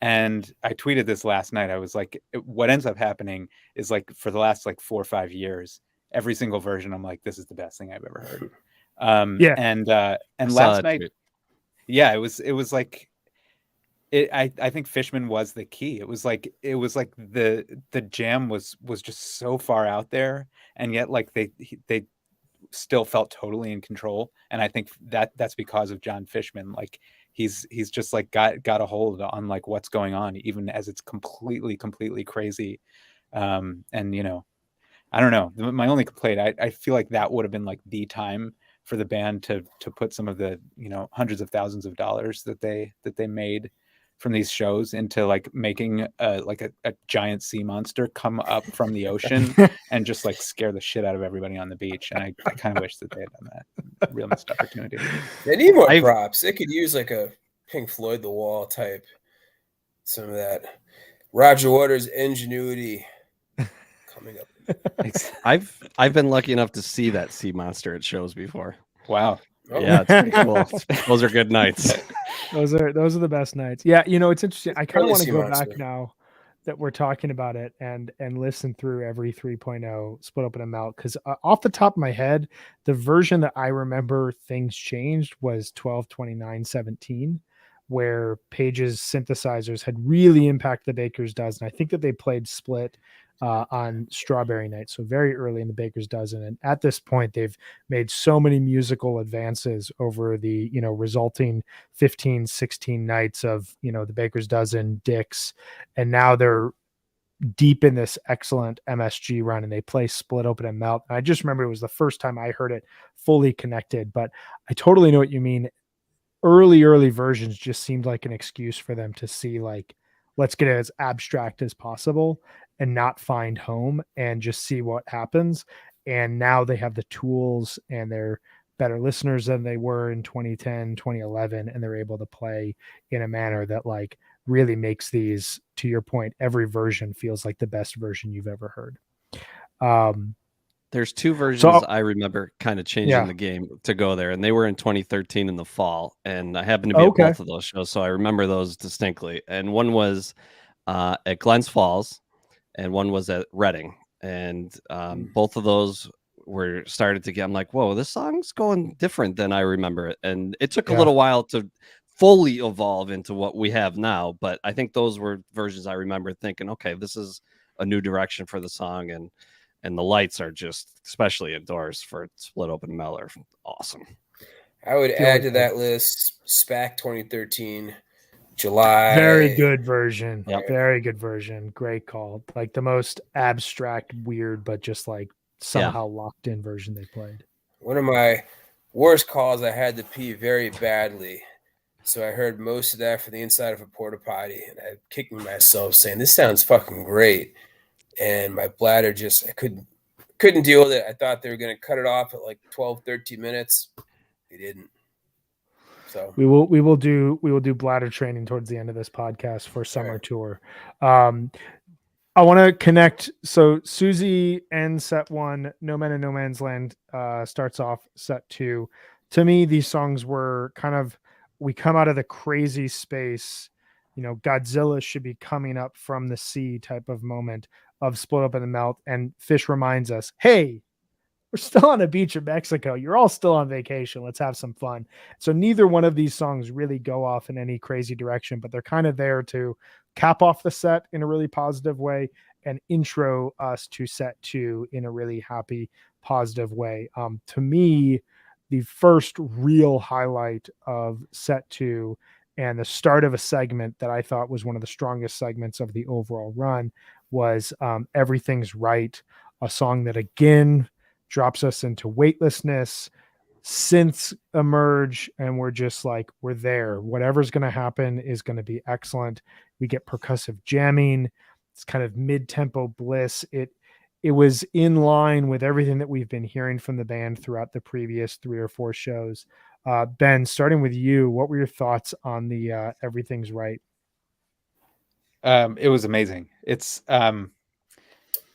And I tweeted this last night. I was like, what ends up happening is like for the last like 4 or 5 years, every single version, I'm like, this is the best thing I've ever heard. Yeah. And I saw last that night, tweet. yeah, it was like I think Fishman was the key. It was like the jam was just so far out there, and yet like they still felt totally in control. And I think that's because of John Fishman. Like he's just like got a hold on like what's going on, even as it's completely crazy. And you know, I don't know. My only complaint, I feel like that would have been like the time for the band to put some of the, you know, hundreds of thousands of dollars that they made from these shows into like making like a giant sea monster come up from the ocean and just like scare the shit out of everybody on the beach. And I kind of wish that they had done that. Real missed opportunity. They need more props. They could use like a Pink Floyd The Wall type, some of that Roger Waters ingenuity coming up. I've been lucky enough to see that sea monster at shows before. Wow. Oh. Yeah, it's pretty cool. Those are good nights. Those are the best nights. Yeah, you know, it's interesting. I kind of Really want to sea go monster. back now that we're talking about it and listen through every 3.0 split open and melt, because off the top of my head, the version that I remember things changed was 12/29/17, where Page's synthesizers had really impacted the Baker's Dozen. I think that they played split on Strawberry Night, so very early in the Baker's Dozen. And at this point, they've made so many musical advances over the, you know, resulting 15, 16 nights of, you know, the Baker's Dozen, Dick's, and now they're deep in this excellent MSG run, and they play Split Open and Melt. And I just remember it was the first time I heard it fully connected, but I totally know what you mean. Early versions just seemed like an excuse for them to see like, let's get it as abstract as possible and not find home and just see what happens. And now they have the tools and they're better listeners than they were in 2010, 2011, and they're able to play in a manner that like really makes these, to your point, every version feels like the best version you've ever heard. There's two versions I remember kind of changing the game to go there, and they were in 2013 in the fall, and I happened to be at both of those shows, so I remember those distinctly. And one was at Glens Falls, and one was at Reading, and both of those were started to get. I'm like, whoa, this song's going different than I remember it, and it took a little while to fully evolve into what we have now. But I think those were versions I remember thinking, okay, this is a new direction for the song, and the lights are just, especially indoors for Split Open Melt, are awesome. I would add to that list SPAC 2013, July. Very good version. Yep. Very good version. Great call. Like the most abstract, weird, but just like somehow locked in version they played. One of my worst calls, I had to pee very badly. So I heard most of that from the inside of a porta potty, and I kicked myself saying, this sounds fucking great. And my bladder just, I couldn't deal with it. I thought they were going to cut it off at like 12, 13 minutes. They didn't. So we will do bladder training towards the end of this podcast for summer tour. I want to connect. So Susie ends set 1, No Man in No Man's Land starts off set 2. To me, these songs were kind of, we come out of the crazy space, you know, Godzilla should be coming up from the sea type of moment of Split Up in the Melt. And Fish reminds us, hey, we're still on a beach in Mexico. You're all still on vacation. Let's have some fun. So neither one of these songs really go off in any crazy direction, but they're kind of there to cap off the set in a really positive way and intro us to set 2 in a really happy, positive way. To me, the first real highlight of set 2 and the start of a segment that I thought was one of the strongest segments of the overall run was Everything's Right, a song that again drops us into weightlessness. Synths emerge and we're just like, we're there. Whatever's going to happen is going to be excellent. We get percussive jamming. It's kind of mid-tempo bliss. It was in line with everything that we've been hearing from the band throughout the previous 3 or 4 shows. Ben, starting with you, what were your thoughts on the Everything's Right? It was amazing. It's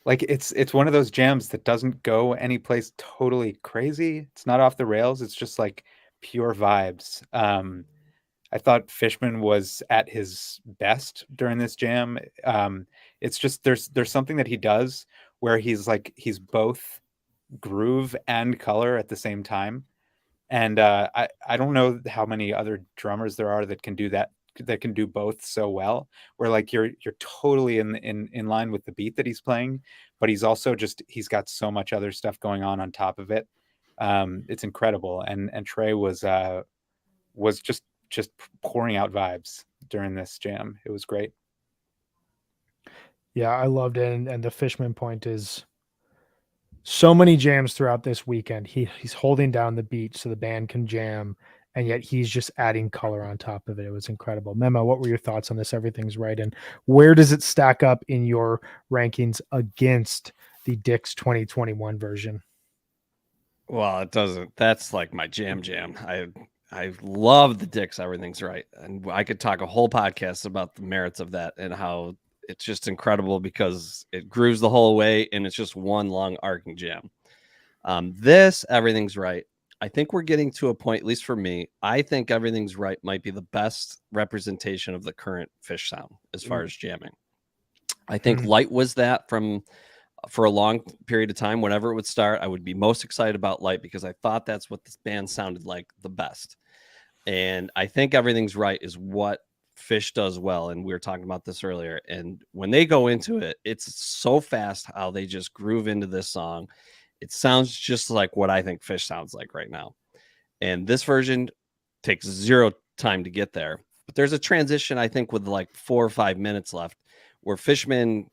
like it's one of those jams that doesn't go any place totally crazy. It's not off the rails. It's just like pure vibes. I thought Fishman was at his best during this jam. It's just there's something that he does where he's both groove and color at the same time. And I don't know how many other drummers there are that can do that, that can do both so well, where like you're totally in line with the beat that he's playing, but he's also he's got so much other stuff going on top of it. It's incredible. And Trey was just pouring out vibes during this jam. It was great. Yeah, I loved it. And the Fishman point is so many jams throughout this weekend. He's holding down the beat so the band can jam, and yet he's just adding color on top of it. It was incredible. Memo, what were your thoughts on this? Everything's right. And where does it stack up in your rankings against the Dick's 2021 version? Well, it doesn't. That's like my jam. I love the Dick's Everything's Right, and I could talk a whole podcast about the merits of that and how it's just incredible because it grooves the whole way and it's just one long arcing jam. This Everything's Right, I think we're getting to a point, at least for me, I think Everything's Right might be the best representation of the current Fish sound as far as jamming. I think Light was that for a long period of time. Whenever it would start, I would be most excited about Light because I thought that's what this band sounded like the best. And I think Everything's Right is what Fish does well. And we were talking about this earlier. And when they go into it, it's so fast how they just groove into this song. It sounds just like what I think Fish sounds like right now. And this version takes zero time to get there. But there's a transition, I think, with like 4 or 5 minutes left where Fishman,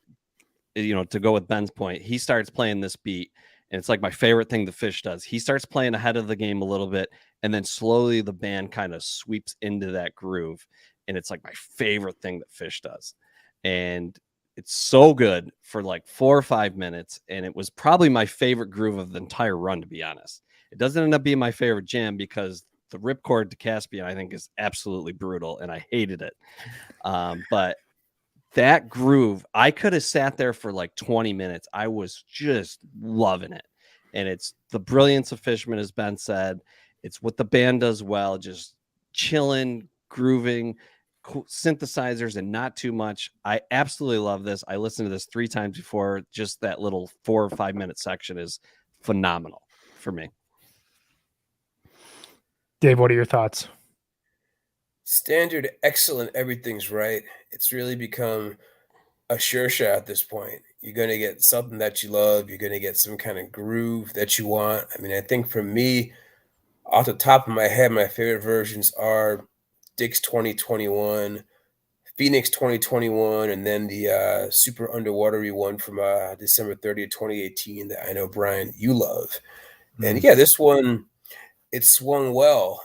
to go with Ben's point, he starts playing this beat. And it's like my favorite thing the Fish does. He starts playing ahead of the game a little bit, and then slowly the band kind of sweeps into that groove. And it's like my favorite thing that Fish does. And it's so good for like 4 or 5 minutes. And it was probably my favorite groove of the entire run, to be honest. It doesn't end up being my favorite jam because the ripcord to Caspian, I think, is absolutely brutal, and I hated it. But that groove, I could have sat there for like 20 minutes. I was just loving it. And it's the brilliance of Fishman, as Ben said. It's what the band does well, just chilling, grooving, synthesizers, and not too much. I absolutely love this. I listened to this 3 times before. Just that little 4 or 5 minute section is phenomenal for me. Dave, what are your thoughts? Standard, excellent, everything's right. It's really become a sure shot at this point. You're going to get something that you love. You're going to get some kind of groove that you want. I mean, I think for me, off the top of my head, my favorite versions are Dick's 2021, Phoenix 2021, and then the super underwatery one from December 30th, 2018 that I know, Brian, you love. And yeah, this one, it swung well.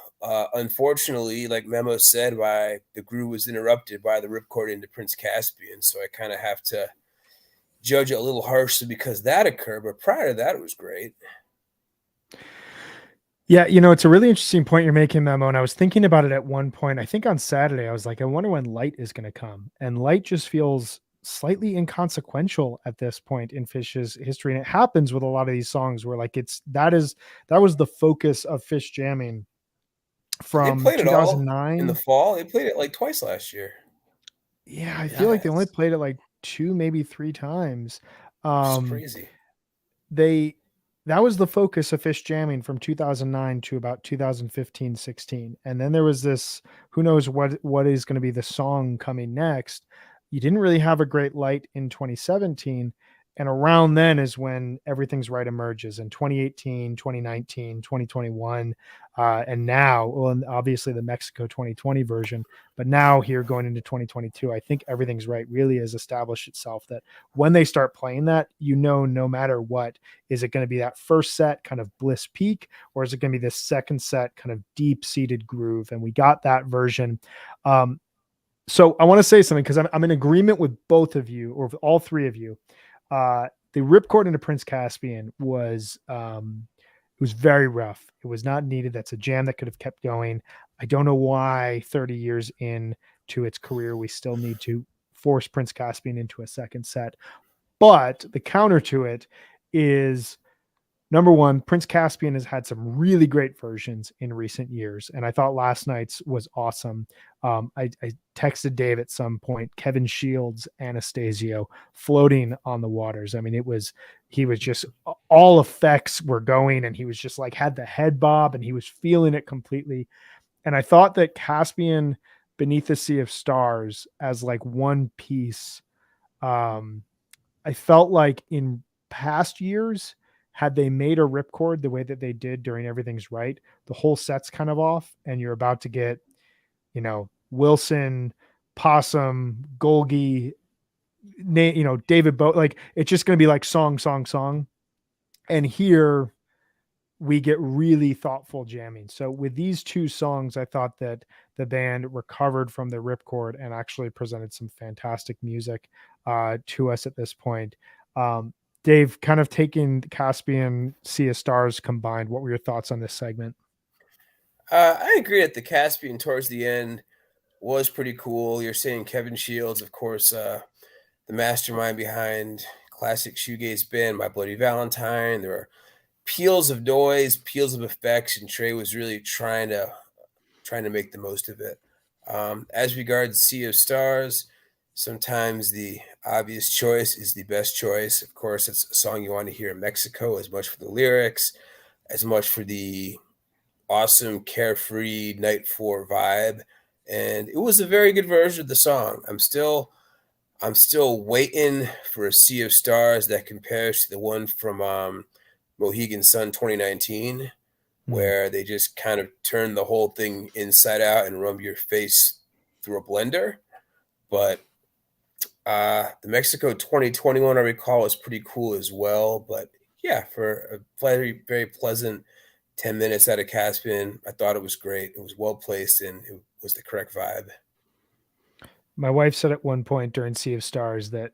Unfortunately, like Memo said, the groove was interrupted by the ripcord into Prince Caspian. So I kind of have to judge it a little harshly because that occurred. But prior to that, it was great. Yeah, it's a really interesting point you're making, Memo. And I was thinking about it at one point. I think on Saturday, I was like, I wonder when Light is going to come. And Light just feels slightly inconsequential at this point in Fish's history. And it happens with a lot of these songs where like that was the focus of Fish jamming from 2009 in the fall. They played it like twice last year. Yeah, I feel like they only played it like 2, maybe 3 times. It's crazy. That was the focus of Fish jamming from 2009 to about 2015, 16. And then there was this, who knows what is going to be the song coming next. You didn't really have a great Light in 2017. And around then is when Everything's Right emerges in 2018, 2019, 2021. And now, well, and obviously the Mexico 2020 version, but now here going into 2022, I think Everything's Right really has established itself that when they start playing that, no matter what, is it going to be that first set kind of bliss peak, or is it going to be this second set kind of deep seated groove? And we got that version. So I want to say something because I'm in agreement with both of you, or with all 3 of you. The ripcord into Prince Caspian was very rough. It was not needed. That's a jam that could have kept going. I don't know why 30 years into its career, we still need to force Prince Caspian into a second set. But the counter to it is number one, Prince Caspian has had some really great versions in recent years, and I thought last night's was awesome. I texted Dave at some point, Kevin Shields, Anastasio, floating on the waters. I mean, he was just, all effects were going, and he was just like, had the head bob, and he was feeling it completely. And I thought that Caspian, Beneath the Sea of Stars, as like one piece, I felt like in past years, had they made a ripcord the way that they did during Everything's Right, the whole set's kind of off, and you're about to get, Wilson, Possum, Golgi, David Bowie. Like, it's just going to be like song, song, song. And here we get really thoughtful jamming. So with these two songs, I thought that the band recovered from the ripcord and actually presented some fantastic music to us at this point. Dave, kind of taking Caspian, Sea of Stars combined, what were your thoughts on this segment? I agree that the Caspian towards the end was pretty cool. You're saying Kevin Shields, of course, the mastermind behind classic shoegaze band My Bloody Valentine. There were peals of noise, peals of effects, and Trey was really trying to make the most of it. As regards Sea of Stars, sometimes the obvious choice is the best choice. Of course, it's a song you want to hear in Mexico, as much for the lyrics, as much for the awesome, carefree Night 4 vibe. And it was a very good version of the song. I'm still waiting for a Sea of Stars that compares to the one from Mohegan Sun 2019, where they just kind of turn the whole thing inside out and rub your face through a blender. But the Mexico 2021, I recall, was pretty cool as well. But yeah, for a very, very pleasant 10 minutes out of Caspian, I thought it was great. It was well placed and it was the correct vibe. My wife said at one point during Sea of Stars that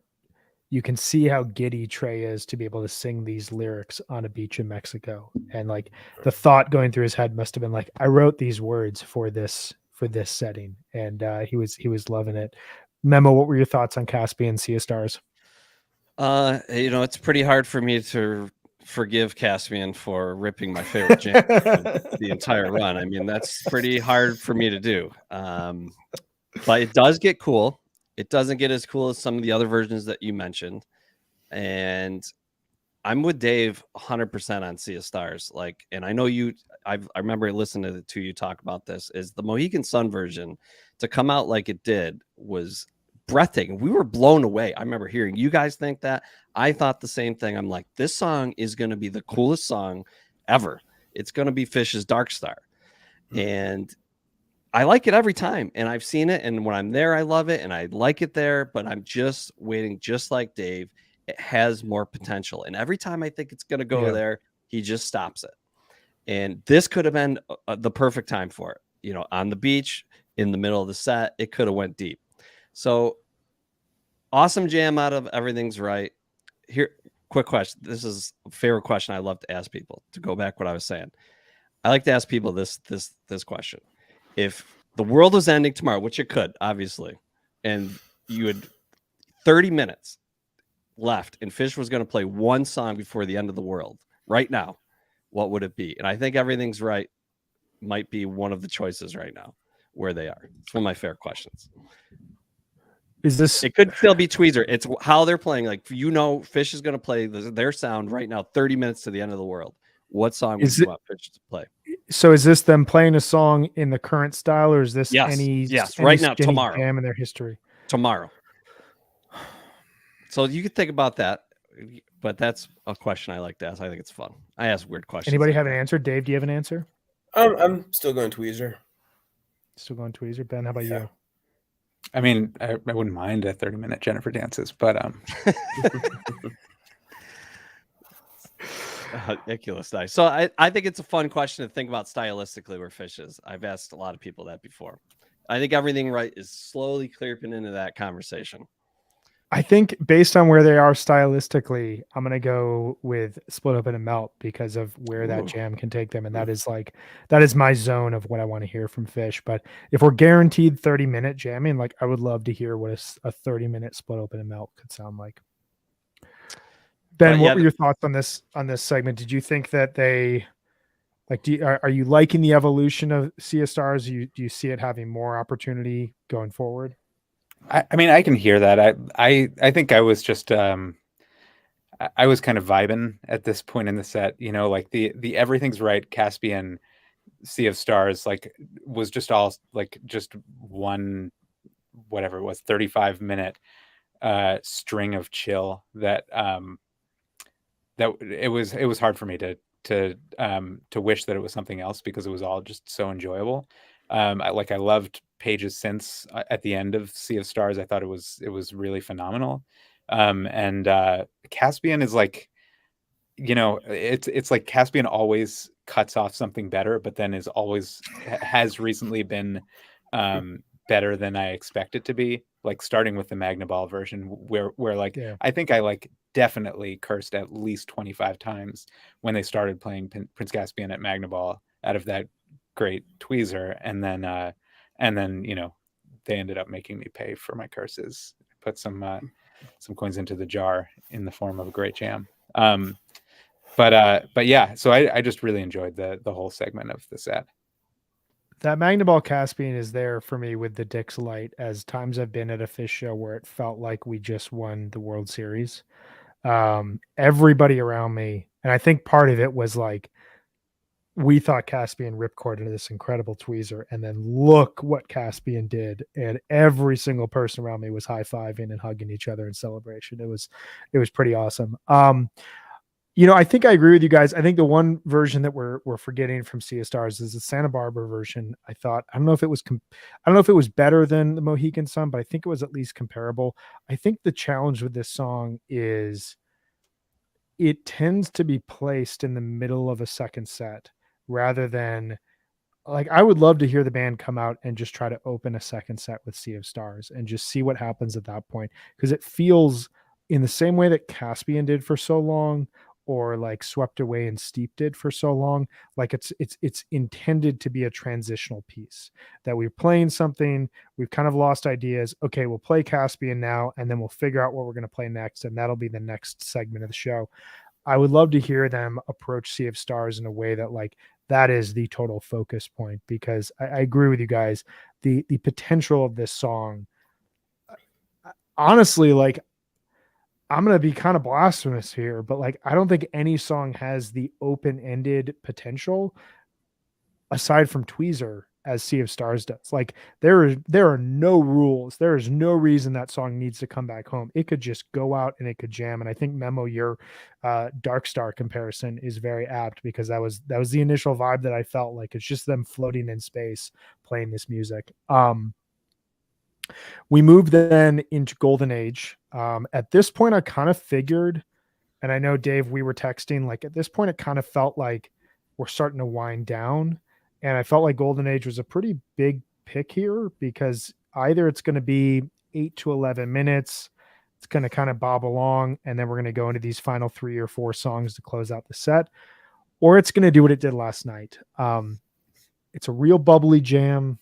you can see how giddy Trey is to be able to sing these lyrics on a beach in Mexico. And like the thought going through his head must have been like, I wrote these words for this setting. And he was loving it. Memo, what were your thoughts on Caspian, Sea of Stars? It's pretty hard for me to forgive Caspian for ripping my favorite jam the entire run. I mean, that's pretty hard for me to do. But it does get cool. It doesn't get as cool as some of the other versions that you mentioned. And I'm with Dave 100% on Sea of Stars. Like, and I know I remember listening to you talk about this, is the Mohegan Sun version to come out like it did was breathtaking. We were blown away. I remember hearing you guys think that. I thought the same thing. I'm like, this song is going to be the coolest song ever. It's going to be Fish's Dark Star. And I like it every time, and I've seen it, and when I'm there, I love it, and I like it there, but I'm just waiting, just like Dave. It has more potential, and every time I think it's going to go there, he just stops it. And this could have been the perfect time for it. On the beach, in the middle of the set, it could have went deep. So, awesome jam out of Everything's Right. Here, quick question. This is a favorite question I love to ask people, to go back what I was saying. I like to ask people this question. If the world was ending tomorrow, which it could, obviously, and you had 30 minutes left and Fish was going to play one song before the end of the world right now, what would it be? And I think Everything's Right might be one of the choices right now where they are. It's one of my favorite questions. It could still be Tweezer. It's how they're playing. Like, Fish is going to play their sound right now, 30 minutes to the end of the world. What song would you want Fish to play? So is this them playing a song in the current style, or is this any right now, tomorrow jam in their history? Tomorrow. So you could think about that, but that's a question I like to ask. I think it's fun. I ask weird questions. Anybody have an answer? Dave, do you have an answer? I'm still going Tweezer. Still going Tweezer. Ben, how about you? I mean, I wouldn't mind a 30-minute Jennifer Dances, but ridiculous. Nice. So I think it's a fun question to think about stylistically where Fish is. I've asked a lot of people that before. I think Everything Right is slowly creeping into that conversation. I think based on where they are stylistically, I'm going to go with Split Open and Melt because of where that jam can take them. And that is my zone of what I want to hear from Fish. But if we're guaranteed 30-minute jamming, like I would love to hear what a 30-minute Split Open and Melt could sound like. Ben, But what yeah, were your thoughts on this segment? Did you think that they like are you liking the evolution of Sea of Stars? Do you see it having more opportunity going forward? I mean, I can hear that. I think I was just I was kind of vibing at this point in the set. You know, like the everything's right Caspian Sea of Stars like was just all like just one whatever it was 35-minute string of chill that that it was hard for me to wish that it was something else because it was all just so enjoyable. I loved Page's synths at the end of Sea of Stars. I thought it was really phenomenal. And Caspian is like, you know, it's like Caspian always cuts off something better, but then is always has recently been better than I expect it to be. Like starting with the Magnaball version, where like Yeah. I think I like definitely cursed at least 25 times when they started playing Prince Caspian at Magnaball out of that great tweezer, and then you know they ended up making me pay for my curses. Put some coins into the jar in the form of a great jam. But yeah, so I just really enjoyed the whole segment of the set. That Magnaball Caspian is there for me with the Dix Light as times I've been at a fish show where it felt like we just won the World Series. Everybody around me, and I think part of it was like we thought Caspian ripcorded this incredible tweezer, and then look what Caspian did, and every single person around me was high-fiving and hugging each other in celebration. It was pretty awesome. You know, I think I agree with you guys. I think the one version that we're forgetting from Sea of Stars is the Santa Barbara version. I thought I don't know if it was I don't know if it was better than the Mohican Sun, but I think it was at least comparable. I think the challenge with this song is it tends to be placed in the middle of a second set rather than like I would love to hear the band come out and just try to open a second set with Sea of Stars and just see what happens at that point because it feels in the same way that Caspian did for so long or like Swept Away and Steep did for so long, like it's intended to be a transitional piece that we're playing something, we've kind of lost ideas, okay, we'll play Caspian now and then we'll figure out what we're going to play next and that'll be the next segment of the show. I would love to hear them approach Sea of Stars in a way that like that is the total focus point because I agree with you guys. The potential of this song, honestly, like I'm gonna be kind of blasphemous here, but like I don't think any song has the open-ended potential aside from Tweezer as Sea of Stars does. Like there are no rules. There is no reason that song needs to come back home. It could just go out and it could jam. And I think Memo, your Dark Star comparison is very apt because that was the initial vibe that I felt like it's just them floating in space playing this music. We moved then into Golden Age. At this point, I kind of figured, and I know Dave, we were texting, like at this point, it kind of felt like we're starting to wind down. And I felt like Golden Age was a pretty big pick here because either it's going to be 8 to 11 minutes, it's going to kind of bob along, and then we're going to go into these final 3 or 4 songs to close out the set, or it's going to do what it did last night. It's a real bubbly jam.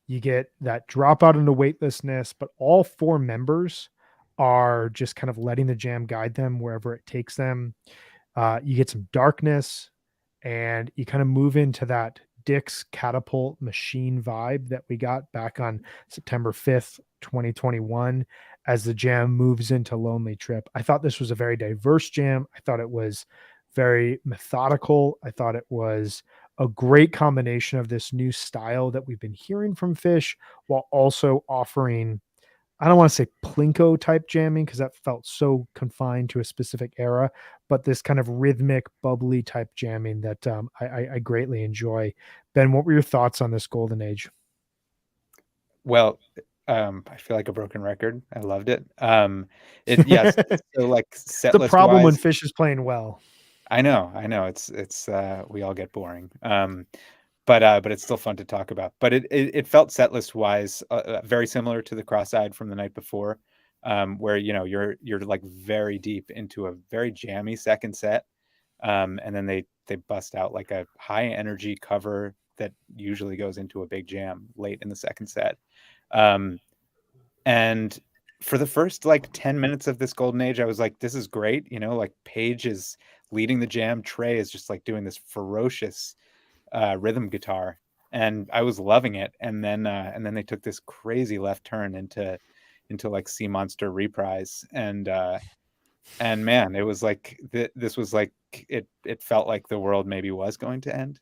You get that drop out into weightlessness, but all 4 members are just kind of letting the jam guide them wherever it takes them. You get some darkness, and you kind of move into that Dick's Catapult Machine vibe that we got back on September 5th, 2021, as the jam moves into Lonely Trip. I thought this was a very diverse jam. I thought it was very methodical. I thought it was a great combination of this new style that we've been hearing from Fish while also offering, I don't want to say plinko type jamming because that felt so confined to a specific era, but this kind of rhythmic, bubbly type jamming that I greatly enjoy. Ben, what were your thoughts on this Golden Age? Well, I feel like a broken record. I loved it. Yes. So like set The list problem when wise, Fish is playing well. I know. It's we all get boring. But it's still fun to talk about. But it felt set list wise very similar to the Cross-Eyed from the night before, where you know you're like very deep into a very jammy second set, and then they bust out like a high energy cover that usually goes into a big jam late in the second set, and for the first like 10 minutes of this golden age, I was like, this is great. You know, like Paige is leading the jam. Trey is just like doing this ferocious rhythm guitar, and I was loving it. And then they took this crazy left turn into like Sea Monster Reprise, and man, it was like this was like it felt like the world maybe was going to end.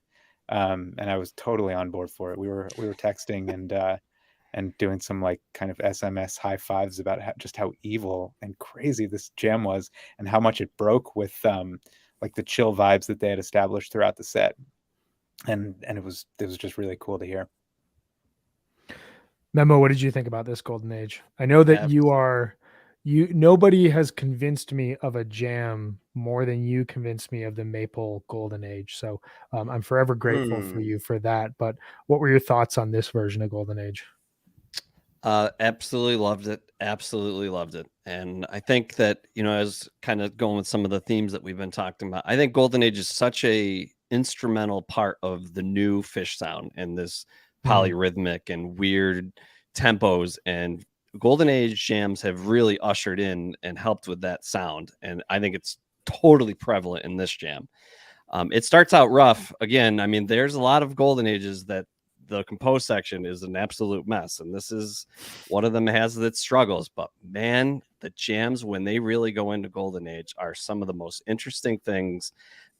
And I was totally on board for it. We were texting and doing some like kind of SMS high fives about just how evil and crazy this jam was, and how much it broke with like the chill vibes that they had established throughout the set. And it was just really cool to hear. Memo, what did you think about this golden age? I know that nobody has convinced me of a jam more than you convinced me of the Maple golden age. So I'm forever grateful for you for that. But what were your thoughts on this version of golden age? Absolutely loved it. Absolutely loved it. And I think that, you know, as kind of going with some of the themes that we've been talking about, I think golden age is such a instrumental part of the new Fish sound and this polyrhythmic and weird tempos, and golden age jams have really ushered in and helped with that sound. And I think it's totally prevalent in this jam. It starts out rough. Again, I mean, there's a lot of golden ages that the compose section is an absolute mess, and this is one of them has its struggles. But man, the jams when they really go into golden age are some of the most interesting things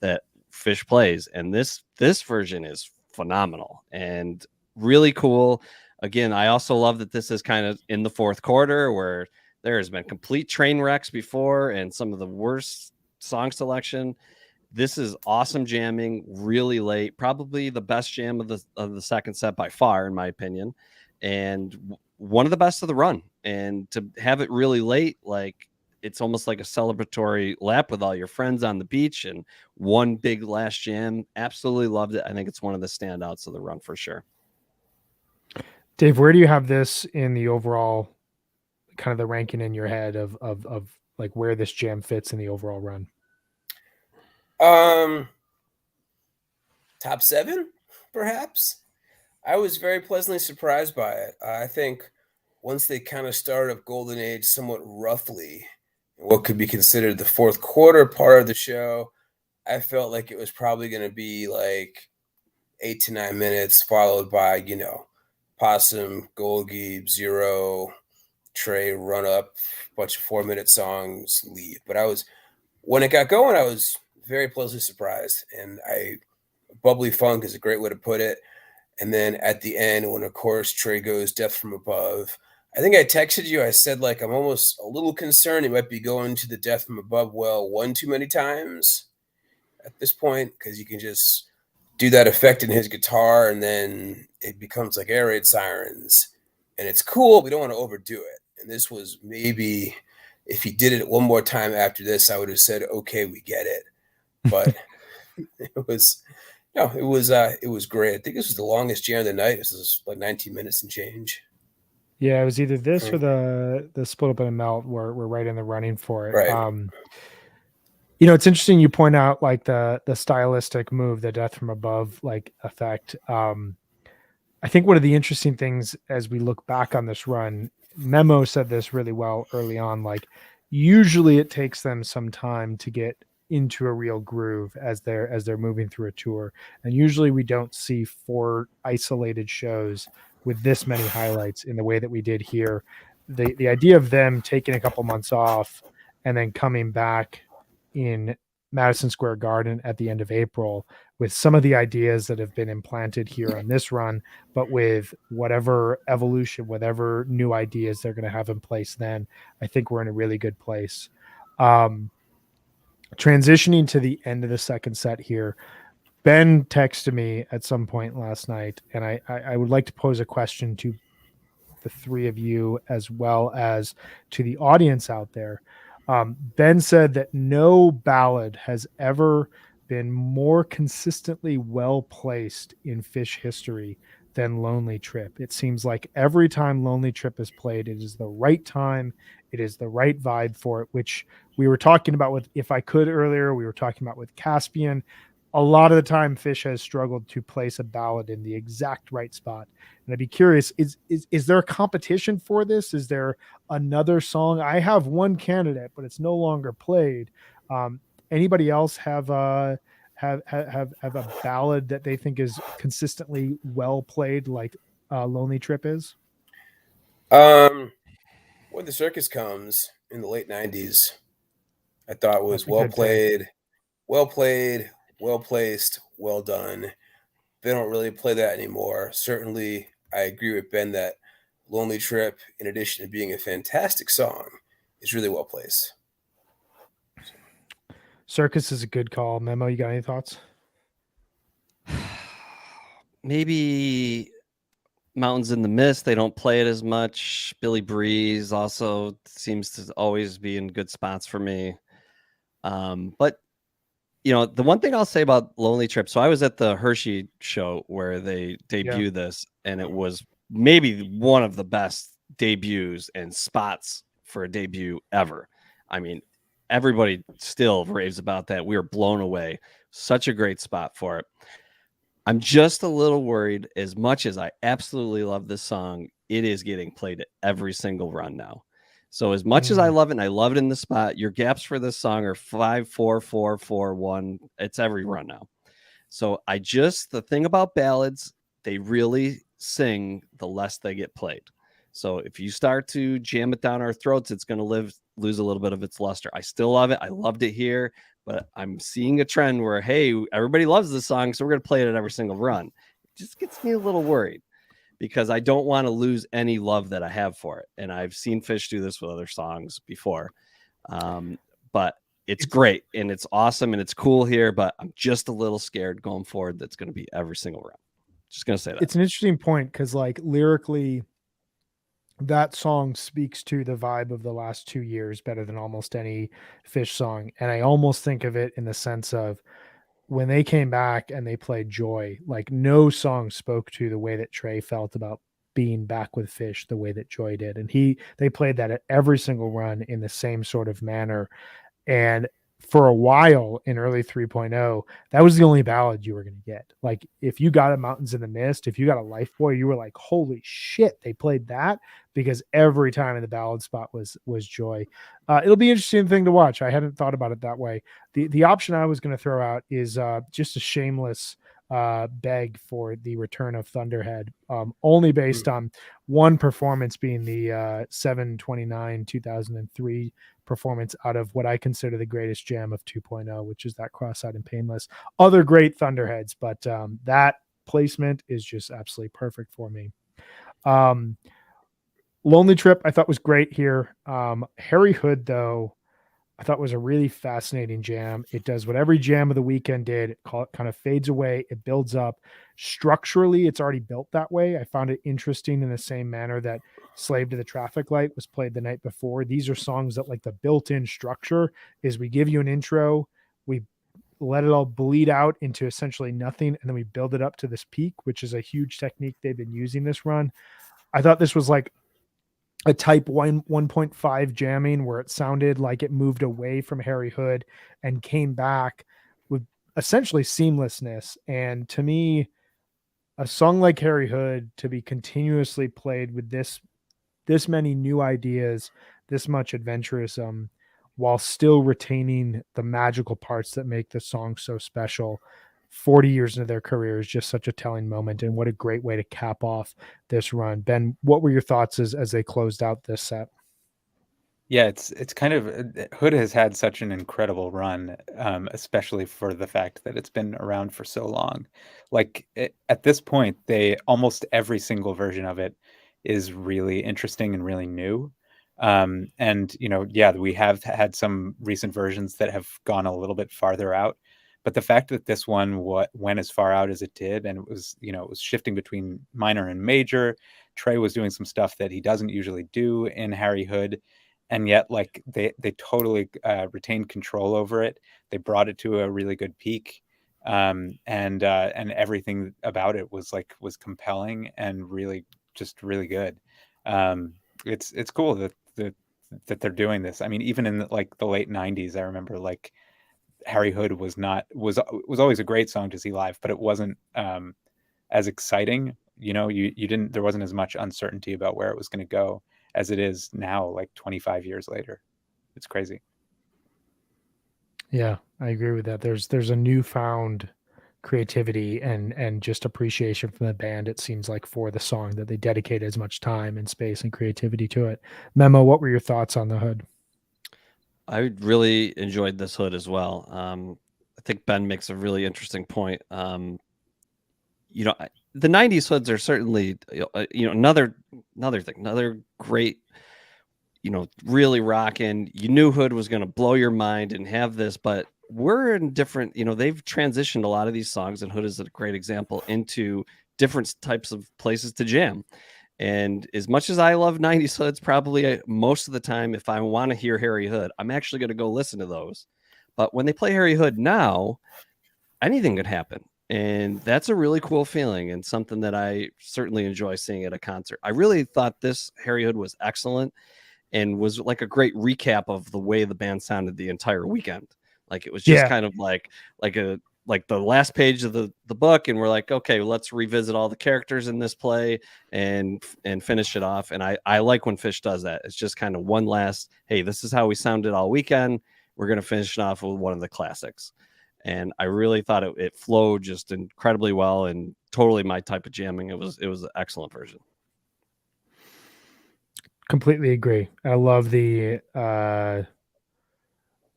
that Fish plays, and this version is phenomenal and really cool. Again, I also love that this is kind of in the fourth quarter where there has been complete train wrecks before and some of the worst song selection. This is awesome jamming, really late, probably the best jam of the second set by far, in my opinion, and one of the best of the run. And to have it really late, like it's almost like a celebratory lap with all your friends on the beach and one big last jam. Absolutely loved it. I think it's one of the standouts of the run for sure. Dave, where do you have this in the overall kind of the ranking in your head of like where this jam fits in the overall run? Top 7, perhaps. I was very pleasantly surprised by it. I think once they kind of started up Golden Age somewhat roughly, what could be considered the fourth quarter part of the show, I felt like it was probably going to be like 8 to 9 minutes, followed by, you know, Possum, Golgi, Zero, Trey, run up, bunch of 4-minute songs, leave. But when it got going, I was very pleasantly surprised. And bubbly funk is a great way to put it. And then at the end, when of course Trey goes Death from Above, I think I texted you. I said, like, I'm almost a little concerned he might be going to the Death from Above well one too many times at this point, because you can just do that effect in his guitar and then it becomes like air raid sirens. And it's cool. We don't want to overdo it. And this was maybe, if he did it one more time after this, I would have said, okay, we get it. But it was great. I think this was the longest jam of the night. This was like 19 minutes and change. Yeah, it was either this or the Split Up and Melt were right in the running for it. Right. You know, it's interesting you point out like the stylistic move, the Death from Above like effect. I think one of the interesting things as we look back on this run, Memo said this really well early on, like usually it takes them some time to get into a real groove as they're moving through a tour. And usually we don't see 4 isolated shows with this many highlights in the way that we did here. The idea of them taking a couple months off and then coming back in Madison Square Garden at the end of April with some of the ideas that have been implanted here on this run, but with whatever evolution, whatever new ideas they're going to have in place then, I think we're in a really good place. Transitioning to the end of the second set here, Ben texted me at some point last night, and I would like to pose a question to the 3 of you as well as to the audience out there. Ben said that no ballad has ever been more consistently well placed in Fish history than Lonely Trip. It seems like every time Lonely Trip is played, it is the right time, it is the right vibe for it, which we were talking about with If I Could earlier, we were talking about with Caspian. a lot of the time Fish has struggled to place a ballad in the exact right spot. And I'd be curious, is there a competition for this? Is there another song? I have one candidate, but it's no longer played. Anybody else have have a ballad that they think is consistently well played, like Lonely Trip is? When the circus comes in the late '90s, I thought was That's a good pick. well played, well placed, well done. They don't really play that anymore. Certainly, I agree with Ben that Lonely Trip, in addition to being a fantastic song, is really well placed. Circus is a good call. Memo, you got any thoughts? Maybe Mountains in the Mist. They don't play it as much. Billy Breeze also seems to always be in good spots for me. But the one thing I'll say about Lonely Trip. So I was at the Hershey show where they debuted this, and it was maybe one of the best debuts and spots for a debut ever. I mean, everybody still raves about that. We were blown away. Such a great spot for it. I'm just a little worried. As much as I absolutely love this song, it is getting played at every single run now. So as much as I love it, and I love it in the spot, your gaps for this song are 5, 4, 4, 4, 1. It's every run now. So the thing about ballads, they really sing the less they get played. So if you start to jam it down our throats, it's going to lose a little bit of its luster. I still love it. I loved it here, but I'm seeing a trend where, hey, everybody loves this song, so we're going to play it at every single run. It just gets me a little worried because I don't want to lose any love that I have for it. And I've seen Fish do this with other songs before. But it's great and it's awesome and it's cool here, but I'm just a little scared going forward that's going to be every single run. Just going to say that. It's an interesting point because, like, lyrically, that song speaks to the vibe of the last 2 years better than almost any Fish song. And I almost think of it in the sense of when they came back and they played Joy, like no song spoke to the way that Trey felt about being back with Fish the way that Joy did. And they played that at every single run in the same sort of manner. And for a while in early 3.0, that was the only ballad you were going to get. Like if you got a Mountains in the Mist, if you got a Life Boy, you were like, holy shit, they played that, because every time in the ballad spot was Joy. It'll be an interesting thing to watch. I hadn't thought about it that way. The option I was going to throw out is just a shameless beg for the return of Thunderhead, only based on one performance being the 7/29/2003 performance out of what I consider the greatest jam of 2.0, which is that Cross-Eyed and Painless. Other great Thunderheads, but that placement is just absolutely perfect for me. Lonely Trip I thought was great here. Harry Hood, though, I thought was a really fascinating jam. It does what every jam of the weekend did. It kind of fades away. It builds up. Structurally, it's already built that way. I found it interesting in the same manner that Slave to the Traffic Light was played the night before. These are songs that, like, the built-in structure is we give you an intro, we let it all bleed out into essentially nothing, and then we build it up to this peak, which is a huge technique they've been using this run. I thought this was like a type 1.5 jamming where it sounded like it moved away from Harry Hood and came back with essentially seamlessness. And to me, a song like Harry Hood to be continuously played with this many new ideas, this much adventurism, while still retaining the magical parts that make the song so special 40 years into their career is just such a telling moment. And what a great way to cap off this run. Ben, what were your thoughts as they closed out this set? Yeah, it's kind of Hood has had such an incredible run, especially for the fact that it's been around for so long. Like at this point, almost every single version of it is really interesting and really new. And yeah, we have had some recent versions that have gone a little bit farther out, but the fact that this one went as far out as it did, and it was shifting between minor and major. Trey was doing some stuff that he doesn't usually do in Harry Hood, and yet like they totally retained control over it. They brought it to a really good peak, and everything about it was compelling and really good. It's cool that they're doing this. I mean, even in the late 90s, I remember Harry Hood was always a great song to see live, but it wasn't as exciting. You know, you didn't, there wasn't as much uncertainty about where it was going to go as it is now, like 25 years later. It's crazy. Yeah, I agree with that. There's a newfound creativity and just appreciation from the band, it seems like, for the song, that they dedicate as much time and space and creativity to it. Memo, what were your thoughts on the Hood? I really enjoyed this Hood as well. I think Ben makes a really interesting point. You know, the 90s Hoods are certainly, another thing, another great, really rocking. You knew Hood was going to blow your mind and have this, but we're in different, they've transitioned a lot of these songs, and Hood is a great example, into different types of places to jam. And as much as I love 90s Hoods, probably most of the time, if I want to hear Harry Hood, I'm actually going to go listen to those. But when they play Harry Hood now, anything could happen. And that's a really cool feeling, and something that I certainly enjoy seeing at a concert. I really thought this Harry Hood was excellent, and was like a great recap of the way the band sounded the entire weekend. Like, it was just kind of like the last page of the book, and we're like, okay, let's revisit all the characters in this play and finish it off. And I like when Phish does that. It's just kind of one last, hey, this is how we sounded all weekend. We're going to finish it off with one of the classics. And I really thought it flowed just incredibly well, and totally my type of jamming. It was an excellent version. Completely agree. I love the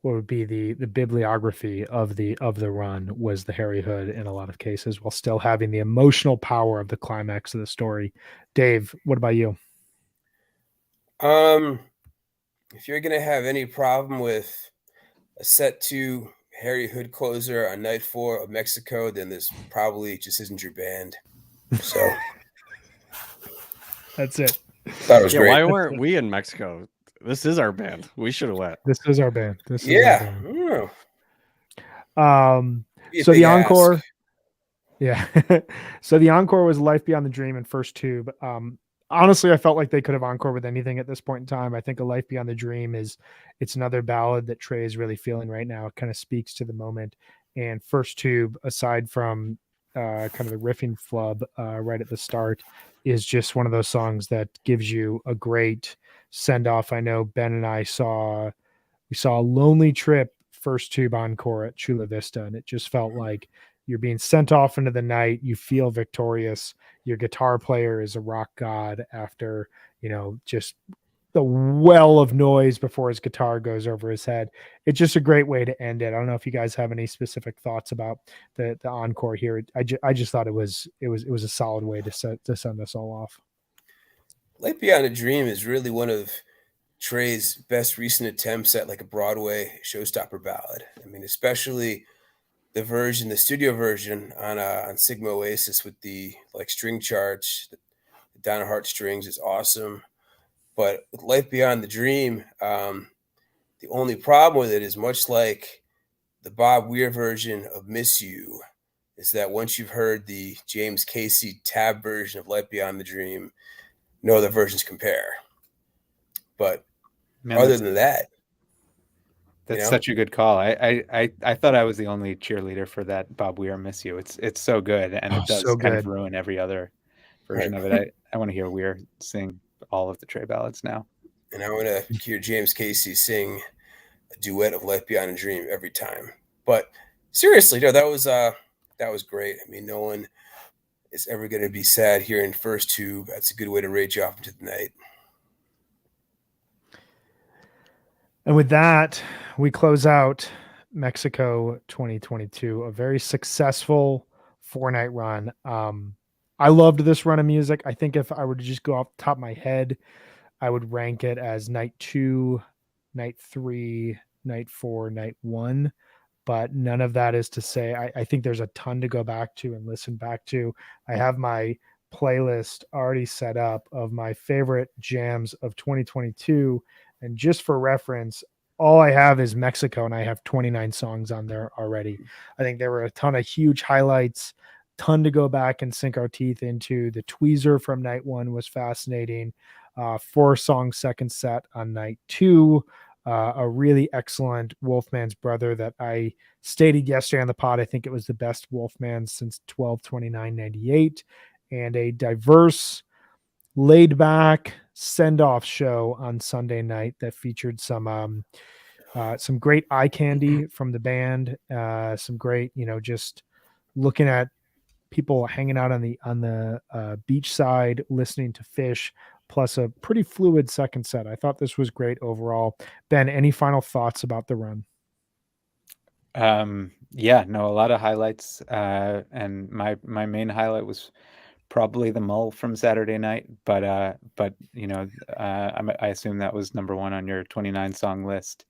what would be the bibliography of the run was the Harry Hood in a lot of cases, while still having the emotional power of the climax of the story. Dave, what about you? If you're gonna have any problem with a set 2 Harry Hood closer on night 4 of Mexico, then this probably just isn't your band. So that's it. That was great. Why weren't we in Mexico? This is our band. We should have went. This is our band. Our band. So the encore. Ask. Yeah. So the encore was Life Beyond the Dream and First Tube. Honestly, I felt like they could have encore with anything at this point in time. I think A Life Beyond the Dream it's another ballad that Trey is really feeling right now. It kind of speaks to the moment. And First Tube, aside from kind of the riffing flub right at the start, is just one of those songs that gives you a great send off. I know Ben and I saw a Lonely Trip First Tube encore at Chula Vista, and it just felt like you're being sent off into the night. You feel victorious. Your guitar player is a rock god after, just the well of noise before his guitar goes over his head. It's just a great way to end it. I don't know if you guys have any specific thoughts about the encore here. I just thought it was a solid way to send us all off. Light Beyond a Dream is really one of Trey's best recent attempts at like a Broadway showstopper ballad. I mean, especially the studio version on Sigma Oasis with the like string charts, the down heart strings is awesome. But with Life Beyond the Dream, the only problem with it is, much like the Bob Weir version of Miss You, is that once you've heard the James Casey tab version of Life Beyond the Dream, no other versions compare. But other than that, that's such a good call. I thought I was the only cheerleader for that Bob Weir Miss You. It's so good, and it does kind of ruin every other version of it. I want to hear Weir sing all of the Trey ballads now. And I want to hear James Casey sing a duet of Life Beyond a Dream every time. But seriously, that was great. I mean, no one is ever going to be sad hearing First Tube. That's a good way to rage off into the night. And with that, we close out Mexico 2022, a very successful 4-night run. I loved this run of music. I think if I were to just go off the top of my head, I would rank it as night 2, night 3, night 4, night 1. But none of that is to say, I think there's a ton to go back to and listen back to. I have my playlist already set up of my favorite jams of 2022. And just for reference, all I have is Mexico, and I have 29 songs on there already. I think there were a ton of huge highlights, ton to go back and sink our teeth into. The Tweezer from night 1 was fascinating. 4-song second set on night 2. a really excellent Wolfman's Brother that I stated yesterday on the pod. I think it was the best Wolfman since 12/29/98, and a diverse, laid back send-off show on Sunday night that featured some great eye candy from the band, some great, just looking at people hanging out on the beach side, listening to Fish, plus a pretty fluid second set. I thought this was great overall. Ben, any final thoughts about the run? Yeah, no, a lot of highlights. And my main highlight was probably the mull from Saturday night, but I assume that was number one on your 29 song list.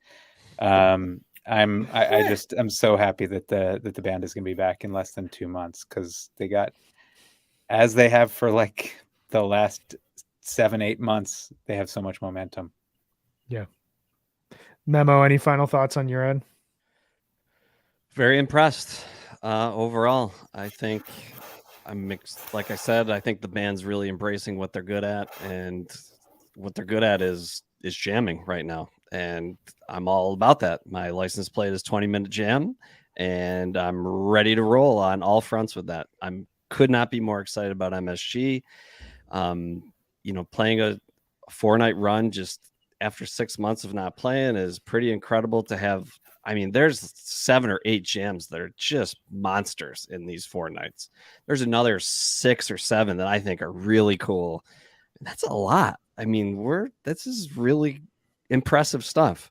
I'm so happy that the band is going to be back in less than 2 months, because they got, as they have for like the last 7-8 months, they have so much momentum. Yeah. Memo, any final thoughts on your end? Very impressed overall. I think I'm mixed. Like I said, I think the band's really embracing what they're good at, and what they're good at is jamming right now. And I'm all about that. My license plate is 20-minute jam, and I'm ready to roll on all fronts with that. Could not be more excited about MSG. Playing a 4-night run just after 6 months of not playing is pretty incredible to have. I mean, there's 7 or 8 jams that are just monsters in these 4 nights. There's another 6 or 7 that I think are really cool. And that's a lot. I mean, this is really impressive stuff.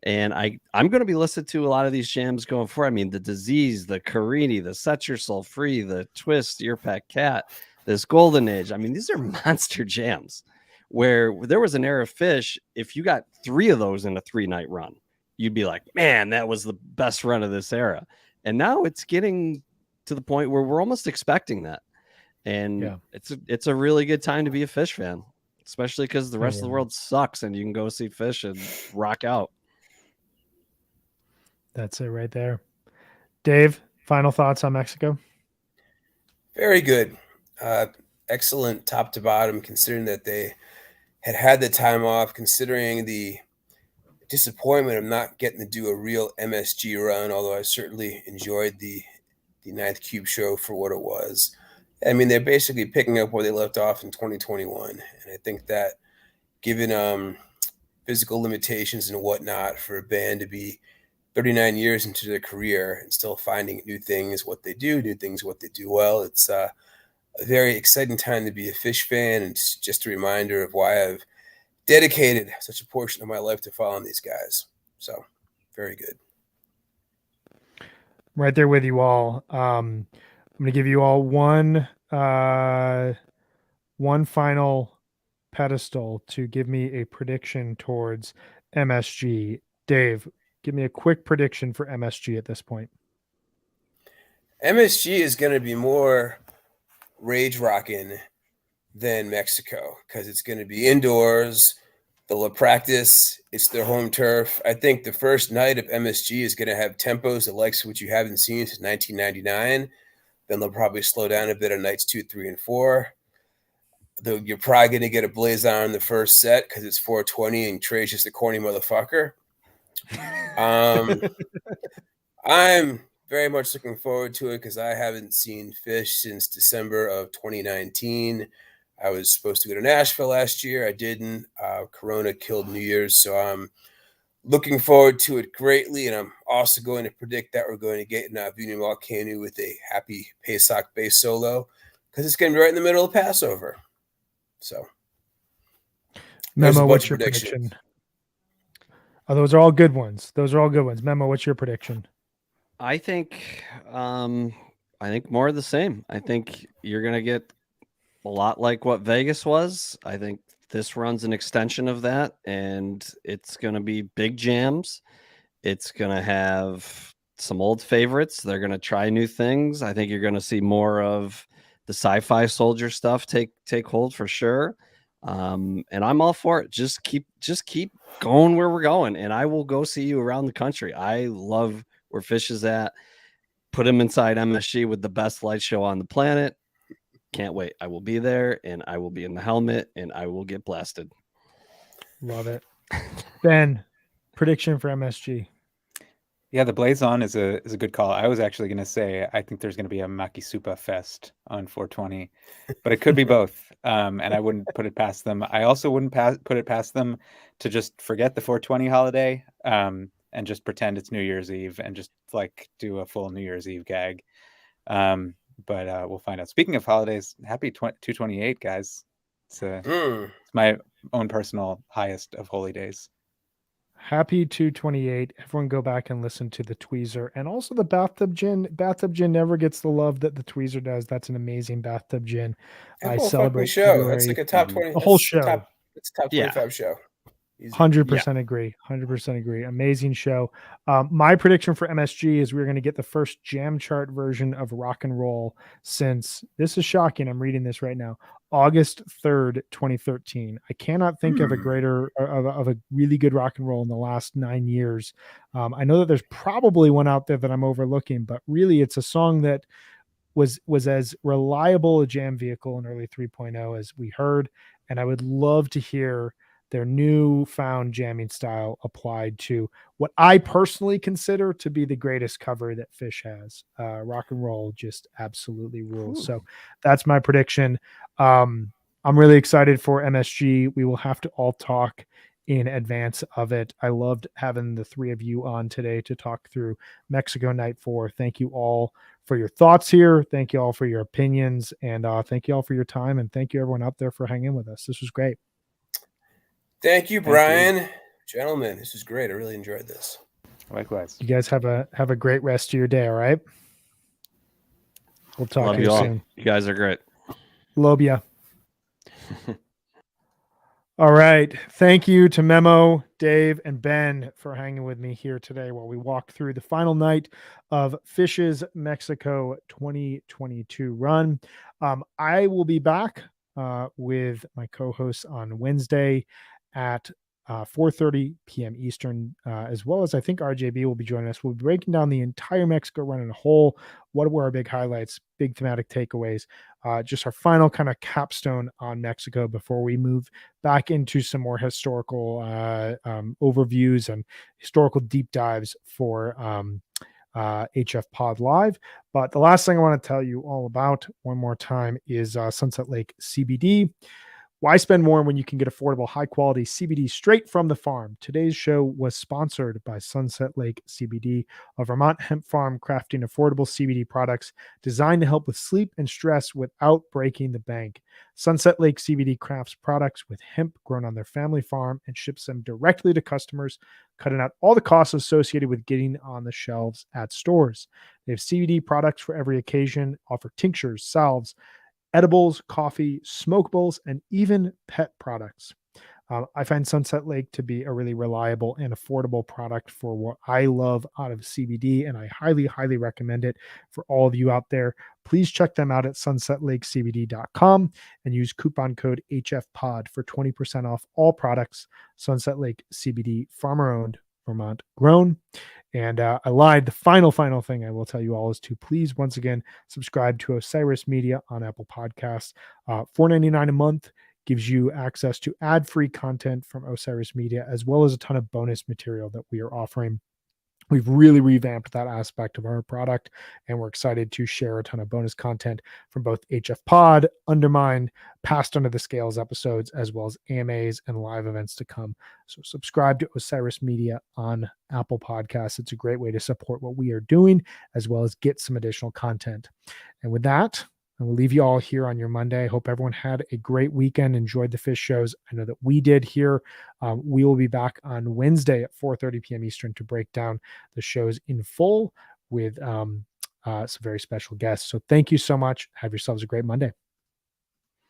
And I'm going to be listening to a lot of these jams going forward. I mean, the Disease, the Carini, the Set Your Soul Free, the Twist, Ear Pack Cat, this Golden Age. I mean, these are monster jams where there was an era of Fish. If you got 3 of those in a 3-night run, you'd be like, man, that was the best run of this era. And now it's getting to the point where we're almost expecting that. And it's a really good time to be a Fish fan, especially because the rest of the world sucks and you can go see Fish and rock out. That's it right there. Dave, final thoughts on Mexico? Very good. Excellent top to bottom, considering that they had the time off, considering the disappointment of not getting to do a real MSG run, although I certainly enjoyed the Ninth Cube show for what it was. I mean, they're basically picking up where they left off in 2021. And I think that given physical limitations and whatnot, for a band to be 39 years into their career and still finding new things, what they do well, it's a very exciting time to be a Fish fan. And it's just a reminder of why I've dedicated such a portion of my life to following these guys. So very good. Right there with you all. I'm going to give you all one final pedestal to give me a prediction towards MSG. Dave, give me a quick prediction for MSG at this point. MSG is going to be more rage rocking than Mexico, because it's going to be indoors. They'll practice. It's their home turf. I think the first night of MSG is going to have tempos that likes what you haven't seen since 1999. Then they'll probably slow down a bit on nights 2, 3, and 4. Though you're probably going to get a blaze on in the first set because it's 420 and Trey's just a corny motherfucker. I'm very much looking forward to it because I haven't seen Fish since December of 2019. I was supposed to go to Nashville last year. I didn't. Corona killed New Year's, so I'm looking forward to it greatly. And I'm also going to predict that we're going to get Vinu Malkanu with a happy Pesach bass solo, because it's going to be right in the middle of Passover. So, Memo, what's your prediction? Oh, those are all good ones. Memo, what's your prediction? I think more of the same. I think you're going to get a lot like what Vegas was. I think this runs an extension of that, and it's going to be big jams. It's going to have some old favorites. They're going to try new things. I think you're going to see more of the Sci-Fi Soldier stuff take hold for sure. And I'm all for it. Just keep going where we're going, and I will go see you around the country. I love where Fish is at. Put him inside MSG with the best light show on the planet. Can't wait. I will be there, and I will be in the helmet, and I will get blasted. Love it. Ben, Prediction for MSG. Yeah, the Blaze On is a good call. I was actually going to say I think there's going to be a Makisupa fest on 420, but it could be both. And I wouldn't put it past them. I also wouldn't put it past them to just forget the 420 holiday and just pretend it's New Year's Eve and just like do a full New Year's Eve gag. But we'll find out. Speaking of holidays, happy 228, guys. It's my own personal highest of holy days. Happy 228. Everyone go back and listen to the Tweezer and also the Bathtub Gin. Bathtub Gin never gets the love that the Tweezer does. That's an amazing Bathtub Gin. I celebrate show. February. It's like a top 20. The whole show. It's top 25 show. 100% agree. 100% agree. Amazing show. My prediction for MSG is we're going to get the first jam chart version of rock and roll since, this is shocking, I'm reading this right now, August 3rd, 2013. I cannot think of a greater, of a really good rock and roll in the last 9 years. I know that there's probably one out there that I'm overlooking, but really it's a song that was as reliable a jam vehicle in early 3.0 as we heard. And I would love to hear their newfound jamming style applied to what I personally consider to be the greatest cover that Phish has. Rock and roll just absolutely rules. Ooh. So that's my prediction. I'm really excited for MSG. We will have to all talk in advance of it. I loved having the three of you on today to talk through Mexico Night 4. Thank you all for your thoughts here. Thank you all for your opinions, and thank you all for your time. And thank you everyone out there for hanging with us. This was great. Thank you, Brian. Gentlemen, this is great. I really enjoyed this. Likewise. You guys have a great rest of your day. All right. We'll talk to you soon. You guys are great. Love ya. All right. Thank you to Memo, Dave, and Ben for hanging with me here today while we walk through the final night of Phish's Mexico 2022 run. I will be back with my co-hosts on Wednesday at 4:30 p.m. Eastern, as well as I think RJB will be joining us. We'll be breaking down the entire Mexico run in a whole. What were our big highlights, big thematic takeaways, just our final kind of capstone on Mexico before we move back into some more historical overviews and historical deep dives for HFPod Live. But the last thing I want to tell you all about one more time is Sunset Lake CBD. Why spend more when you can get affordable, high-quality CBD straight from the farm? Today's show was sponsored by Sunset Lake CBD, a Vermont hemp farm crafting affordable CBD products designed to help with sleep and stress without breaking the bank. Sunset Lake CBD crafts products with hemp grown on their family farm and ships them directly to customers, cutting out all the costs associated with getting on the shelves at stores. They have CBD products for every occasion, offer tinctures, salves, edibles, coffee, smokables, and even pet products. I find Sunset Lake to be a really reliable and affordable product for what I love out of CBD, and I highly, highly recommend it for all of you out there. Please check them out at sunsetlakecbd.com and use coupon code HFPod for 20% off all products. Sunset Lake CBD, farmer-owned, Vermont grown. And I lied. The final thing I will tell you all is to please, once again, subscribe to Osiris Media on Apple Podcasts. $4.99 a month gives you access to ad-free content from Osiris Media, as well as a ton of bonus material that we are offering. We've really revamped that aspect of our product, and we're excited to share a ton of bonus content from both HFPod, Undermine, past Under the Scales episodes, as well as AMAs and live events to come. So subscribe to Osiris Media on Apple Podcasts. It's a great way to support what we are doing, as well as get some additional content. And with that, I will leave you all here on your Monday. I hope everyone had a great weekend, enjoyed the Phish shows. I know that we did here. We will be back on Wednesday at 4:30 p.m. Eastern to break down the shows in full with some very special guests. So thank you so much. Have yourselves a great Monday.